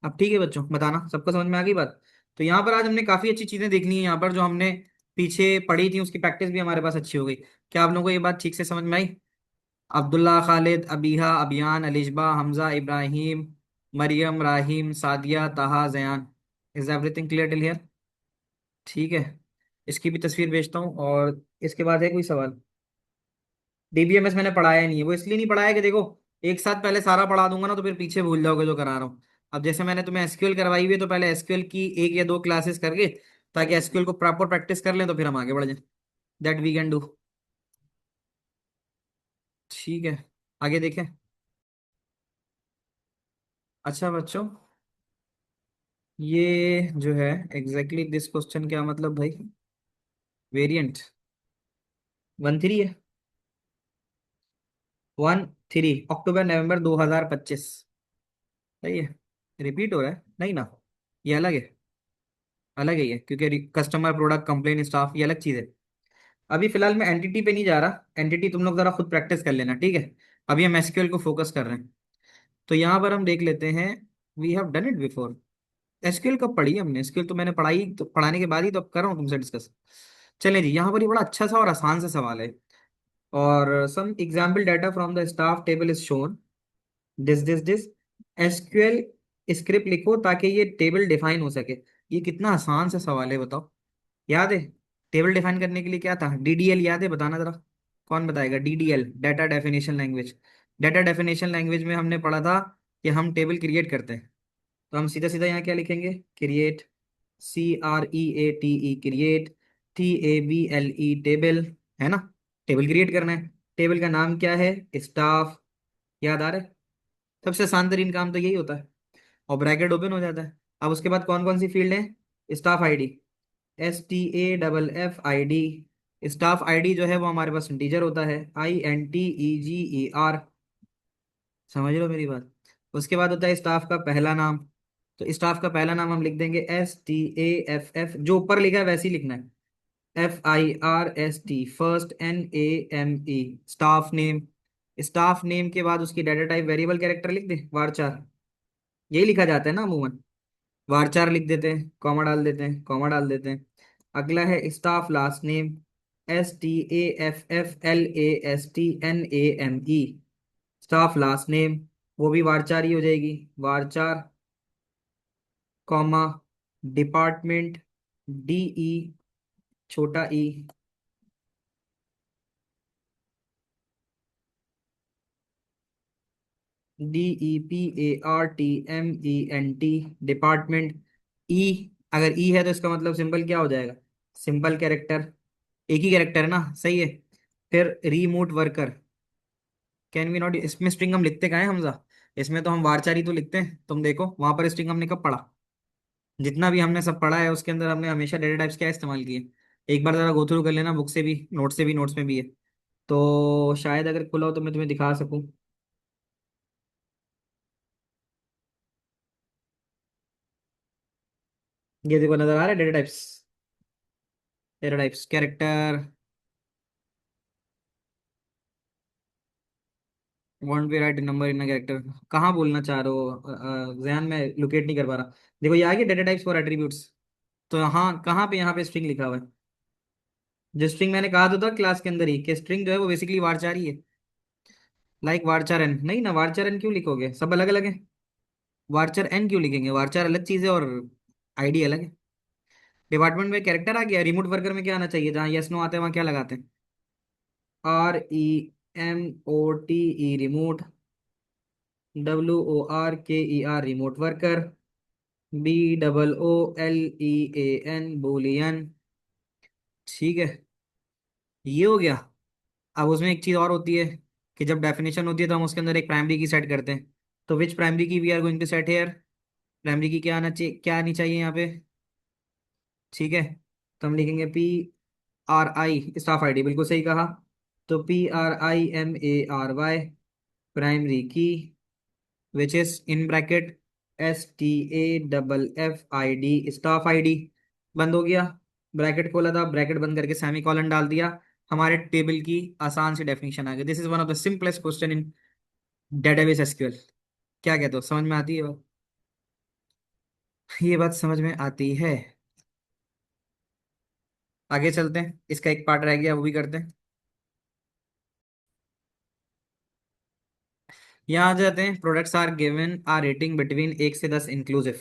अब ठीक है बच्चों, बताना सबको समझ में आ गई बात? तो यहाँ पर आज हमने काफी अच्छी चीजें देख ली हैं, यहाँ पर जो हमने पीछे पढ़ी थी उसकी प्रैक्टिस भी हमारे पास अच्छी हो गई। क्या आप लोगों को ये बात ठीक से समझ में आई? Abdullah, Khalid, Abiha, अबियान, Alishba, Hamza, Ibrahim, Maryam, Rahim, Sadia, Taha, Zayan, is everything clear till here? ठीक है, इसकी भी तस्वीर भेजता हूँ। और इसके बाद है कोई सवाल? DBMS मैंने पढ़ाया नहीं है, वो इसलिए नहीं पढ़ाया कि देखो एक साथ पहले सारा पढ़ा दूंगा ना तो फिर पीछे भूल जाओगे जो करा रहा हूँ। अब जैसे मैंने तुम्हें SQL करवाई हुई है, तो पहले SQL की 1 या 2 क्लासेस करके, ताकि SQL को प्रॉपर प्रैक्टिस कर लें, तो फिर हम आगे बढ़ जाएं। That we can do. ठीक है, आगे देखें। अच्छा बच्चों, ये जो है एग्जैक्टली दिस क्वेश्चन क्या मतलब भाई? वेरिएंट 1 3 है, 1 3, अक्टूबर नवंबर 2025, सही है। रिपीट हो रहा है नहीं ना? ये अलग है, अलग है ये, क्योंकि कस्टमर, प्रोडक्ट, कंप्लेन, स्टाफ, ये अलग चीज है। अभी फिलहाल मैं एंटिटी पे नहीं जा रहा, एंटिटी तुम लोग जरा खुद प्रैक्टिस कर लेना, ठीक है। अभी हम SQL को फोकस कर रहे हैं। तो यहाँ पर हम देख लेते हैं, we have done it before. SQL कब पढ़ी हमने? SQL तो मैंने पढ़ाई, तो पढ़ाने के बाद ही तो अब कर रहा हूँ तुमसे डिस्कस। चलें जी, यहाँ पर ये बड़ा अच्छा सा और आसान सा सवाल है। और some example data from the staff table is shown, this SQL script लिखो ताकि ये टेबल डिफाइन हो सके। ये कितना आसान सा सवाल है बताओ। याद है टेबल डिफाइन करने के लिए क्या था? DDL याद है? बताना जरा, कौन बताएगा? DDL, data definition language. Data definition language में हमने पढ़ा था कि हम टेबल क्रिएट करते हैं। तो हम सीधा सीधा यहाँ क्या लिखेंगे? Create, CREATE, create, TABLE, table, है ना? टेबल क्रिएट करना है। टेबल का नाम क्या है? स्टाफ। याद आ रहा है? सबसे आसान तरीन काम तो यही होता है। और ब्रैकेट ओपन हो जाता है। अब उसके बाद कौन कौन सी फील्ड है? Staff ID, STAFFID। Staff ID जो है वो हमारे पास इंटीजर होता है, INTEGER। समझ लो मेरी बात? उसके बाद होता है स्टाफ का पहला नाम। तो स्टाफ का पहला नाम हम लिख देंगे STAFF, जो ऊपर लिखा है वैसे ही लिखना है। FIRST, first, NAME, staff name. Staff name के बाद उसकी डाटा टाइप वेरिएबल कैरेक्टर लिख दे, varchar। यही लिखा जाता है ना अमूमन, varchar लिख देते हैं, कॉमा डाल देते हैं, कॉमा डाल देते हैं। अगला है staff last name, STAFFLASTNAME, staff last name, वो भी varchar ही हो जाएगी, varchar, कॉमा, डिपार्टमेंट, DE, छोटा ई, DEPARTMENT, डिपार्टमेंट। ई, अगर ई है तो इसका मतलब सिंबल क्या हो जाएगा? सिंपल कैरेक्टर, एक ही कैरेक्टर है ना, सही है। फिर remote worker, can we not, इसमें स्ट्रिंग हम लिखते कहाँ है हमजा? इसमें तो हम वारचारी तो लिखते हैं, तुम देखो वहां पर स्ट्रिंग हमने कब पढ़ा? जितना भी हमने सब पढ़ा है उसके अंदर हमने हमेशा डेटा टाइप्स क्या इस्तेमाल किए? एक बार जरा गो थ्रू कर लेना, बुक से भी, नोट से भी, नोट्स में भी है। तो शायद अगर खुला हो तो मैं तुम्हें दिखा सकूं। ये देखो नजर आ रहा है data types, data types character, won't be right number in character. कहाँ बोलना चाह रहे हो? जहन में लोकेट नहीं कर पा रहा। देखो ये आ गया डेटा टाइप्स फॉर एट्रीब्यूट्स। तो यहाँ कहाँ पे, यहाँ पे स्ट्रिंग लिखा हुआ है। जो स्ट्रिंग मैंने कहा तो था क्लास के अंदर ही कि स्ट्रिंग जो है वो बेसिकली वारचार ही है। लाइक वारचार एन, नहीं ना, वारचार एन क्यों लिखोगे, सब अलग अलग है। वारचार एन क्यों लिखेंगे? वारचार अलग चीज है और आईडी अलग है। डिपार्टमेंट में कैरेक्टर आ गया, रिमोट वर्कर में क्या आना चाहिए, जहाँ यस नो आते हैं वहाँ क्या लगाते हैं? REMOTE, WORKER, remote worker. BOOLEAN, Boolean. ठीक है, ये हो गया। अब उसमें एक चीज और होती है कि जब डेफिनेशन होती है तो हम उसके अंदर एक प्राइमरी की सेट करते हैं। तो which primary key we are going to set here? Primary key क्या आना चाहिए, क्या आनी चाहिए यहाँ पे? ठीक है, तो हम लिखेंगे PRI, स्टाफ आईडी, बिल्कुल सही कहा। तो PRIMARY, प्राइमरी की, which is in bracket STAFFID, staff ID. बंद हो गया, ब्रैकेट खोला था, ब्रैकेट बंद करके सेमी कॉलन डाल दिया। हमारे टेबल की आसान सी डेफिनेशन आ गई। This is one of the simplest question in database SQL. क्या कहते हो, समझ में आती है बात? ये बात समझ में आती है। आगे चलते हैं, इसका एक पार्ट रह गया, वो भी करते हैं। यहाँ आ जाते हैं, products are given are rating between 1 से 10 inclusive.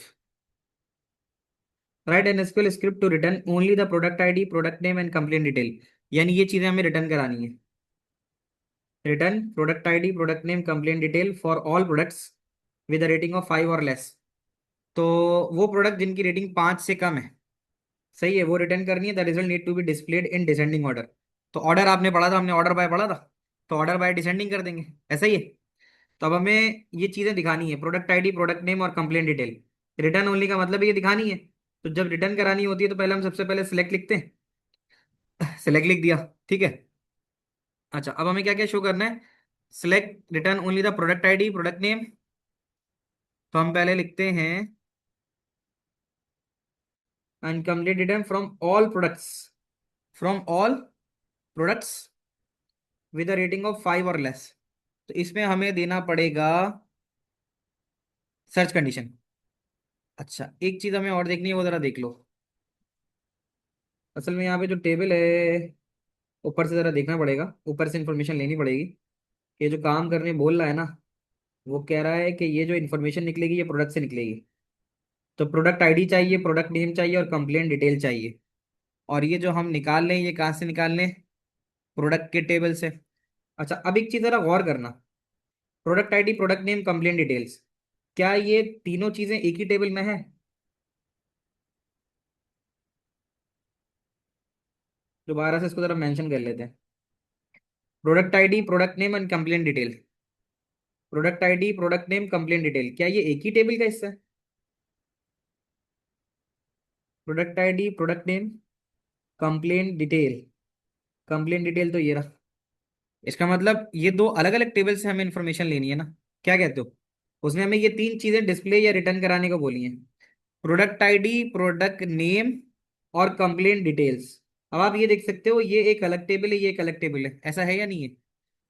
Write an SQL script to return only the product ID, product name and complaint detail. यानी ये चीजें हमें रिटर्न करानी है। Return product ID, product name, complaint detail for all products with rating of 5 और लेस। तो वो प्रोडक्ट जिनकी रेटिंग 5 से कम है, सही है, वो रिटर्न करनी है। The result need to be displayed in descending order. तो ऑर्डर आपने पढ़ा था, हमने ऑर्डर बाय पढ़ा था, तो ऑर्डर बाय डिसेंडिंग कर देंगे, ऐसा ही है। तो अब हमें ये चीजें दिखानी है, प्रोडक्ट आईडी, प्रोडक्ट नेम और कंप्लेंट डिटेल। रिटर्न ओनली का मतलब ये दिखानी है। तो जब रिटर्न करानी होती है तो पहले हम सबसे पहले सिलेक्ट लिखते हैं। सिलेक्ट लिख दिया, ठीक है। अच्छा, अब हमें क्या क्या शो करना है? Select return only the product ID, product name. तो हम पहले लिखते हैं and complete return from all products, from all products with a rating of 5 और लेस। तो इसमें हमें देना पड़ेगा सर्च कंडीशन। अच्छा, एक चीज हमें और देखनी है, वो जरा देख लो। असल में यहाँ पे जो टेबल है, ऊपर से जरा देखना पड़ेगा, ऊपर से इंफॉर्मेशन लेनी पड़ेगी। ये जो काम करने बोल रहा है ना, वो कह रहा है कि ये जो इन्फॉर्मेशन निकलेगी ये प्रोडक्ट से निकलेगी। तो प्रोडक्ट आईडी चाहिए, प्रोडक्ट नेम चाहिए और कंप्लेंट डिटेल चाहिए। और ये जो हम निकाल लें, ये कहाँ से निकाल लें? प्रोडक्ट के टेबल से। अच्छा, अब एक चीज जरा गौर करना, product ID, product name, complaint details, क्या ये तीनों चीजें एक ही टेबल में है? दोबारा से इसको जरा मेंशन कर लेते हैं। Product ID, product name and complaint detail, product ID, product name, complaint detail, क्या ये एक ही टेबल का हिस्सा है? Product ID, product name, complaint detail. Complaint detail तो ये रहा। इसका मतलब ये दो अलग अलग टेबल से हमें इंफॉर्मेशन लेनी है ना, क्या कहते हो? उसने हमें ये तीन चीजें डिस्प्ले या रिटर्न कराने को बोली हैं, प्रोडक्ट आईडी, प्रोडक्ट नेम और कंप्लेंट डिटेल्स। अब आप ये देख सकते हो, ये एक अलग टेबल है, ये एक अलग टेबल है, ऐसा है या नहीं है?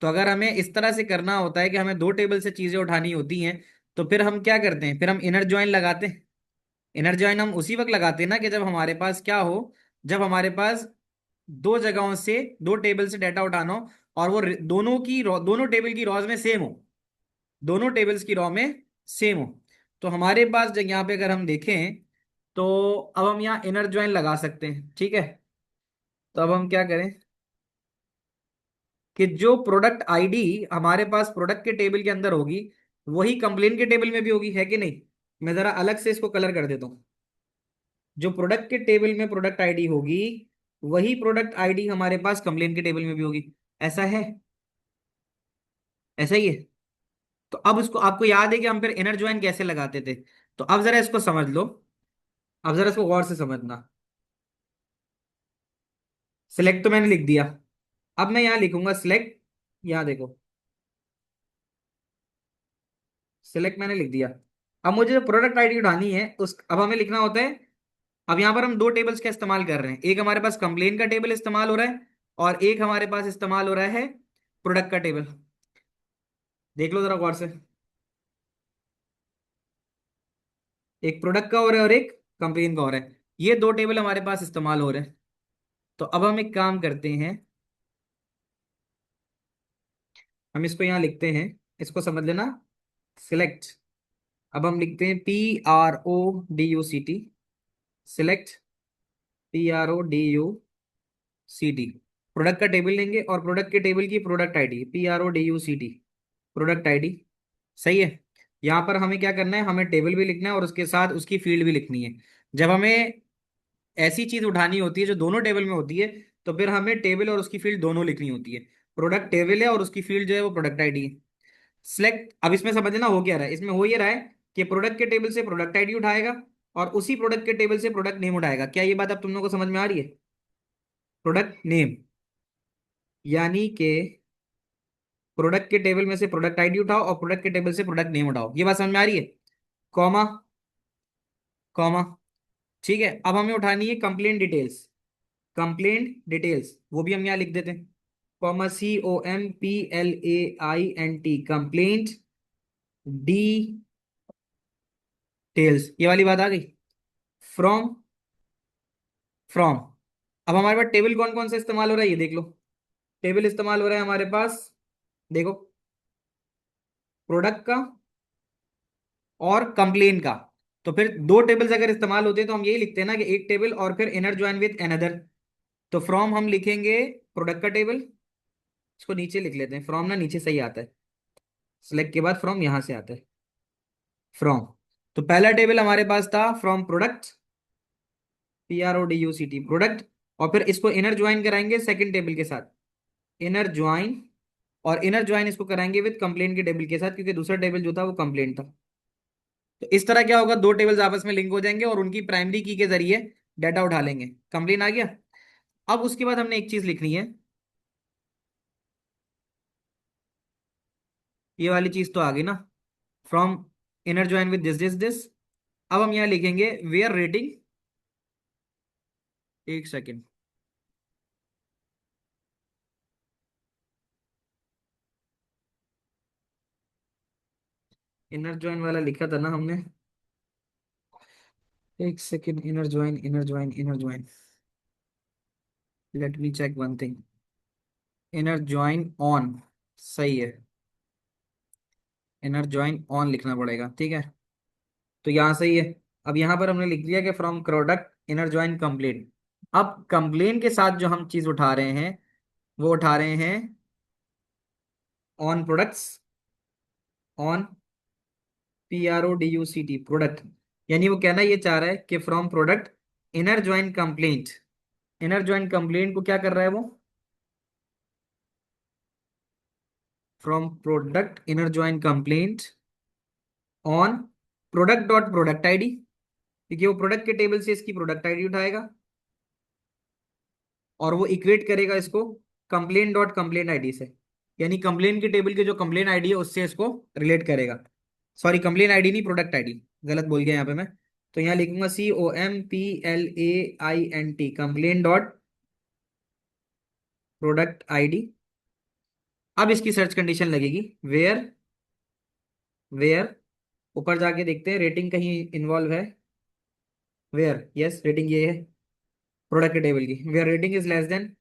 तो अगर हमें इस तरह से करना होता है कि हमें दो टेबल से चीजें उठानी होती हैं, तो फिर हम क्या करते हैं, फिर हम इनर जॉइन लगाते हैं। इनर जॉइन हम उसी वक्त लगाते हैं ना कि जब हमारे पास क्या हो, जब हमारे पास दो जगहों से, दो टेबल से डाटा उठाना हो और वो दोनों की दोनों टेबल की रॉज में सेम हो, दोनों टेबल्स की रॉ में सेम हो। तो हमारे पास जब यहाँ पे अगर हम देखें, तो अब हम यहाँ इनर ज्वाइन लगा सकते हैं, ठीक है। तो अब हम क्या करें कि जो प्रोडक्ट आईडी हमारे पास प्रोडक्ट के टेबल के अंदर होगी, वही कंप्लेन के टेबल में भी होगी, है कि नहीं? मैं जरा अलग से इसको कलर कर देता हूँ। जो प्रोडक्ट के टेबल में प्रोडक्ट आईडी होगी, वही प्रोडक्ट आईडी हमारे पास कंप्लेन के टेबल में भी होगी। ऐसा है, ऐसा ही है। तो अब इसको आपको याद है कि हम फिर इनर ज्वाइन कैसे लगाते थे। तो अब जरा इसको समझ लो, अब जरा इसको गौर से समझना। सिलेक्ट तो मैंने लिख दिया, अब मैं यहां लिखूंगा सिलेक्ट। यहां देखो, सिलेक्ट मैंने लिख दिया। अब मुझे जो प्रोडक्ट आईडी उठानी है उस, अब हमें लिखना होता है। अब यहां पर हम दो टेबल्स का इस्तेमाल कर रहे हैं, एक हमारे पास कंप्लेन का टेबल इस्तेमाल हो रहा है और एक हमारे पास इस्तेमाल हो रहा है प्रोडक्ट का टेबल। देख लो जरा गौर से, एक प्रोडक्ट का हो रहा है और एक कंप्लेन का हो रहा है। ये दो टेबल हमारे पास इस्तेमाल हो रहे हैं। तो अब हम एक काम करते हैं, हम इसको यहाँ लिखते हैं, इसको समझ लेना, सिलेक्ट। अब हम लिखते हैं PRODUCT, सिलेक्ट, PRODUCT। प्रोडक्ट का टेबल लेंगे और प्रोडक्ट के टेबल की product ID PRODUCT, product ID. सही है। यहाँ पर हमें क्या करना है, हमें टेबल भी लिखना है और उसके साथ उसकी फील्ड भी लिखनी है। जब हमें ऐसी चीज उठानी होती है जो दोनों टेबल में होती है, तो फिर हमें टेबल और उसकी फील्ड दोनों लिखनी होती है। प्रोडक्ट टेबल है और उसकी फील्ड जो है वो प्रोडक्ट आईडी है। सिलेक्ट, अब इसमें समझना हो क्या रहा है, इसमें हो ये रहा है कि प्रोडक्ट के टेबल से प्रोडक्ट आईडी उठाएगा और उसी प्रोडक्ट के टेबल से प्रोडक्ट नेम उठाएगा। क्या ये बात अब तुम लोगों को समझ में आ रही है? प्रोडक्ट नेम, यानी कि प्रोडक्ट के टेबल में से प्रोडक्ट आईडी उठाओ और प्रोडक्ट के टेबल से प्रोडक्ट नेम उठाओ। ये बात समझ में आ रही है? Comma, comma. ठीक है, अब हमें उठानी है कंप्लेंट डिटेल्स, कंप्लेंट डिटेल्स वो भी हम यहाँ लिख देते हैं, कॉमा COMPLAINT, कंप्लेंट डिटेल्स। ये वाली बात आ गई। From, from. अब हमारे पास टेबल कौन कौन सा इस्तेमाल हो रहा है ये देख लो। टेबल इस्तेमाल हो रहा है हमारे पास, देखो, प्रोडक्ट का और कंप्लेन का। तो फिर दो टेबल्स अगर इस्तेमाल होते हैं तो हम यही लिखते हैं ना कि एक टेबल और फिर इनर ज्वाइन विद अनदर। तो फ्रॉम हम लिखेंगे प्रोडक्ट का टेबल, इसको नीचे लिख लेते हैं, फ्रॉम ना नीचे सही आता है, सिलेक्ट के बाद फ्रॉम यहां से आता है, फ्रॉम। तो पहला टेबल हमारे पास था फ्रॉम प्रोडक्ट, PRODUCT, प्रोडक्ट। और फिर इसको इनर ज्वाइन कराएंगे सेकंड टेबल के साथ, इनर ज्वाइन। और इनर ज्वाइन इसको कराएंगे विद कंप्लेंट के टेबल के साथ, क्योंकि दूसरा टेबल जो था वो कंप्लेंट था। तो इस तरह क्या होगा, दो टेबल्स आपस में लिंक हो जाएंगे और उनकी प्राइमरी की के जरिए डाटा उठा लेंगे। कंप्लेन आ गया। अब उसके बाद हमने एक चीज लिखनी है, ये वाली चीज तो आ गई ना, from inner join with this. अब हम यहाँ लिखेंगे वेयर रेटिंग, एक सेकेंड, इनर ज्वाइन वाला लिखा था ना हमने, एक second, inner join, inner join, inner join, let me check one thing. Inner join on, सही है, इनर ज्वाइन ऑन लिखना पड़ेगा, ठीक है। तो यहाँ सही है। अब यहाँ पर हमने लिख दिया कि from product inner join complain. अब कंप्लेन के साथ जो हम चीज उठा रहे हैं वो उठा रहे हैं on products, on PRODUCT, product. यानी वो कहना ये चाह रहा है कि from product inner join complaint, inner join complaint को क्या कर रहा है वो, from product inner join complaint on product dot product ID, क्योंकि वो प्रोडक्ट के टेबल से इसकी प्रोडक्ट आईडी उठाएगा और वो इक्वेट करेगा इसको कंप्लेन डॉट कंप्लेन आईडी से। यानी कंप्लेन के टेबल के जो कंप्लेन आईडी है उससे इसको रिलेट करेगा। सॉरी, कंप्लेन आईडी नहीं, प्रोडक्ट आईडी, गलत बोल गया यहाँ पे मैं। तो यहाँ लिखूंगा COMPLAINT, complain dot product ID. अब इसकी सर्च कंडीशन लगेगी वेयर, वेयर, ऊपर जाके देखते हैं रेटिंग कहीं इन्वॉल्व है, वेयर, यस रेटिंग ये है प्रोडक्ट के टेबल की, where rating is less than,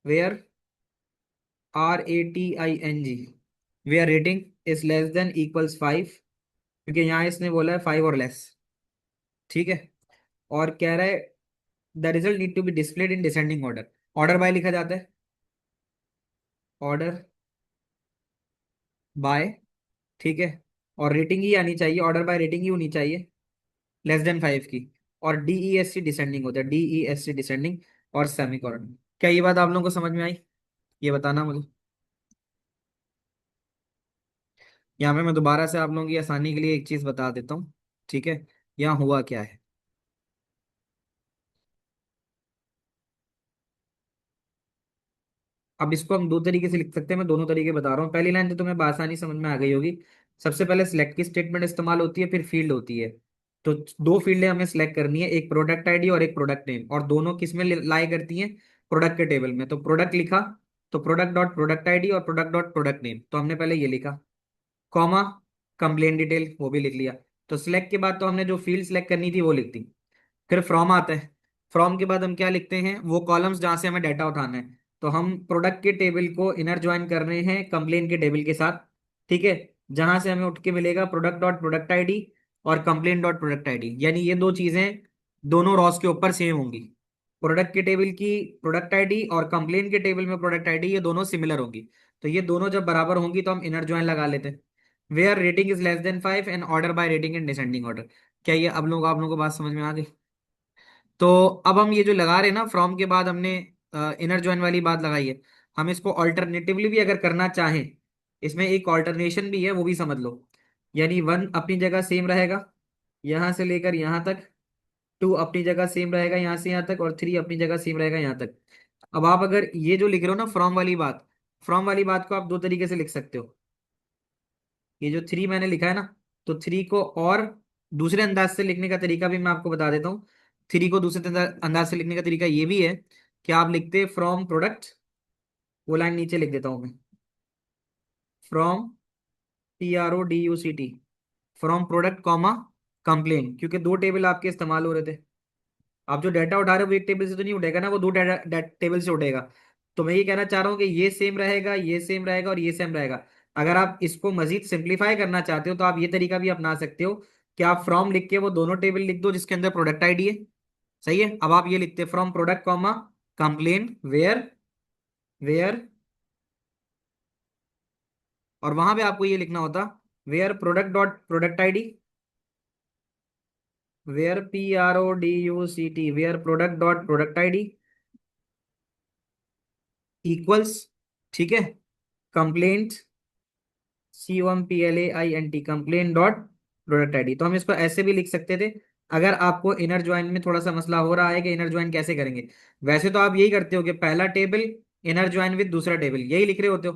where RATING, where rating is less than equals 5, क्योंकि यहाँ इसने बोला है 5 और लेस, ठीक है। और कह रहा है the result need to be displayed in descending order, order by लिखा जाता है, ऑर्डर बाय, ठीक है। और रेटिंग ही आनी चाहिए, ऑर्डर बाय रेटिंग ही होनी चाहिए लेस देन 5 की। और DESC डिसेंडिंग होता है, DESC डिसेंडिंग और सेमीकोलन। क्या ये बात आप लोगों को समझ में आई? ये बताना मुझे। यहाँ पे मैं दोबारा से आप लोगों की आसानी के लिए एक चीज बता देता हूँ, ठीक है? यहाँ हुआ क्या है। अब इसको हम दो तरीके से लिख सकते हैं, मैं दोनों तरीके बता रहा हूँ। पहली लाइन तो तुम्हें आसानी समझ में आ गई होगी। सबसे पहले सिलेक्ट की स्टेटमेंट इस्तेमाल होती है, फिर फील्ड होती है। तो दो फील्डें हमें सिलेक्ट करनी है, एक प्रोडक्ट आईडी और एक प्रोडक्ट नेम, और दोनों किस में लाई करती हैं? प्रोडक्ट के टेबल में। तो प्रोडक्ट लिखा, तो प्रोडक्ट डॉट प्रोडक्ट आईडी और प्रोडक्ट डॉट प्रोडक्ट नेम, तो हमने पहले ये लिखा, कॉमा कंप्लेन डिटेल वो भी लिख लिया। तो सिलेक्ट के बाद तो हमने जो फील्ड सिलेक्ट करनी थी वो लिख दी। फिर फ्रॉम आता है। फ्रॉम के बाद हम क्या लिखते हैं? वो कॉलम्स जहां से हमें डाटा उठाना है। तो हम प्रोडक्ट के टेबल को इनर ज्वाइन कर रहे हैं कंप्लेन के टेबल के साथ, ठीक है? जहां से हमें उठ के मिलेगा प्रोडक्ट डॉट प्रोडक्ट आईडी और कंप्लेन डॉट प्रोडक्ट आईडी, यानी ये दो चीजें दोनों रॉस के ऊपर सेम होंगी। प्रोडक्ट के टेबल की प्रोडक्ट आईडी और कंप्लेन के टेबल में प्रोडक्ट आईडी, ये दोनों सिमिलर होंगी। तो ये दोनों जब बराबर होंगी तो हम इनर ज्वाइन लगा लेते हैं। Where rating is less than 5 and order by rating in descending order. क्या ये अब लोग आप लोगों को बात समझ में आ गई? तो अब हम ये जो लगा रहे हैं ना, फ्रॉम के बाद हमने इनर जॉइन वाली बात लगाई है। हम इसको ऑल्टरनेटिवली भी अगर करना चाहें, इसमें एक ऑल्टरनेशन भी है, वो भी समझ लो। यानी वन अपनी जगह सेम रहेगा यहां से लेकर यहां तक, टू अपनी जगह सेम रहेगा यहां से यहां तक, और थ्री अपनी जगह सेम रहेगा यहां तक। अब आप अगर ये जो लिख रहे हो ना फ्रॉम वाली बात, फ्रॉम वाली बात को आप दो तरीके से लिख सकते हो। ये जो थ्री मैंने लिखा है ना, तो थ्री को और दूसरे अंदाज से लिखने का तरीका भी मैं आपको बता देता हूँ। थ्री को दूसरे अंदाज से लिखने का तरीका ये भी है कि आप लिखते फ्रॉम प्रोडक्ट, वो लाइन नीचे लिख देता हूँ मैं, from PRODUCT, from product comma complain, क्योंकि दो टेबल आपके इस्तेमाल हो रहे थे। आप जो डाटा उठा रहे हो वो एक टेबल से तो नहीं उठेगा ना, वो दो डाटा टेबल से उठेगा। तो मैं ये कहना चाह रहा हूँ कि ये सेम रहेगा, ये सेम रहेगा और ये सेम रहेगा। अगर आप इसको मजीद सिंप्लीफाई करना चाहते हो तो आप ये तरीका भी अपना सकते हो कि आप फ्रॉम लिख के वो दोनों टेबल लिख दो जिसके अंदर प्रोडक्ट आईडी है। सही है? अब आप ये लिखते from product comma complain where where, और वहां पे आपको ये लिखना होता where product dot product ID, where PRODUCT, where product dot product ID equals, ठीक है, complaint COMPLAINT, complain dot product ID. तो हम इसको ऐसे भी लिख सकते थे अगर आपको इनर ज्वाइन में थोड़ा सा मसला हो रहा है कि इनर ज्वाइन कैसे करेंगे। वैसे तो आप यही करते हो कि पहला टेबल इनर ज्वाइन विद दूसरा टेबल, यही लिख रहे होते हो।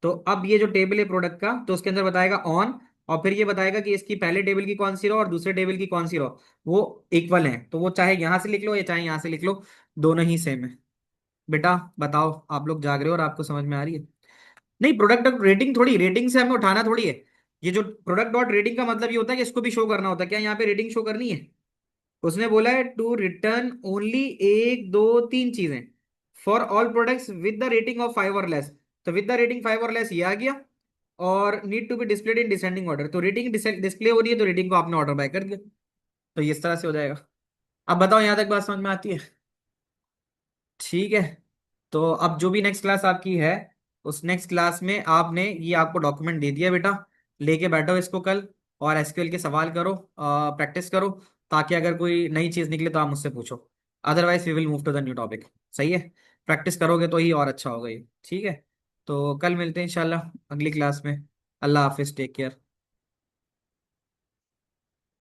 तो अब ये जो टेबल है प्रोडक्ट का, तो उसके अंदर बताएगा ऑन, और फिर ये बताएगा कि इसकी पहले टेबल की कौन सी रो और दूसरे टेबल की कौन सी रो वो इक्वल है। तो वो चाहे यहां से लिख लो या चाहे यहां से लिख लो, दोनों ही सेम है। बेटा बताओ, आप लोग जाग रहे हो और आपको समझ में आ रही है? नहीं, प्रोडक्ट डॉट रेटिंग थोड़ी, रेटिंग से हमें उठाना थोड़ी है। ये जो प्रोडक्ट डॉट रेटिंग का मतलब ये होता है कि इसको भी शो करना होता है। क्या यहाँ पे रेटिंग शो करनी है? उसने बोला है टू रिटर्न ओनली एक दो तीन चीजें for all products with the rating of 5 और लेस। तो विद द रेटिंग 5 और लेस ये आ गया, और need to be displayed in descending order, तो रेटिंग डिस्प्ले हो रही है तो रेटिंग को आपने ऑर्डर बाय कर दिया। तो इस तरह से हो जाएगा। अब बताओ यहाँ तक बात समझ में आती है? ठीक है। तो अब जो भी नेक्स्ट क्लास आपकी है, उस नेक्स्ट क्लास में आपने ये आपको डॉक्यूमेंट दे दिया बेटा, लेके बैठो इसको कल, और SQL के सवाल करो, प्रैक्टिस करो, ताकि अगर कोई नई चीज़ निकले तो आप मुझसे पूछो। Otherwise we will move to the new topic. सही है? प्रैक्टिस करोगे तो ही और अच्छा होगा ये। ठीक है? तो कल मिलते हैं इंशाल्लाह अगली क्लास में। अल्लाह हाफिज, टेक केयर।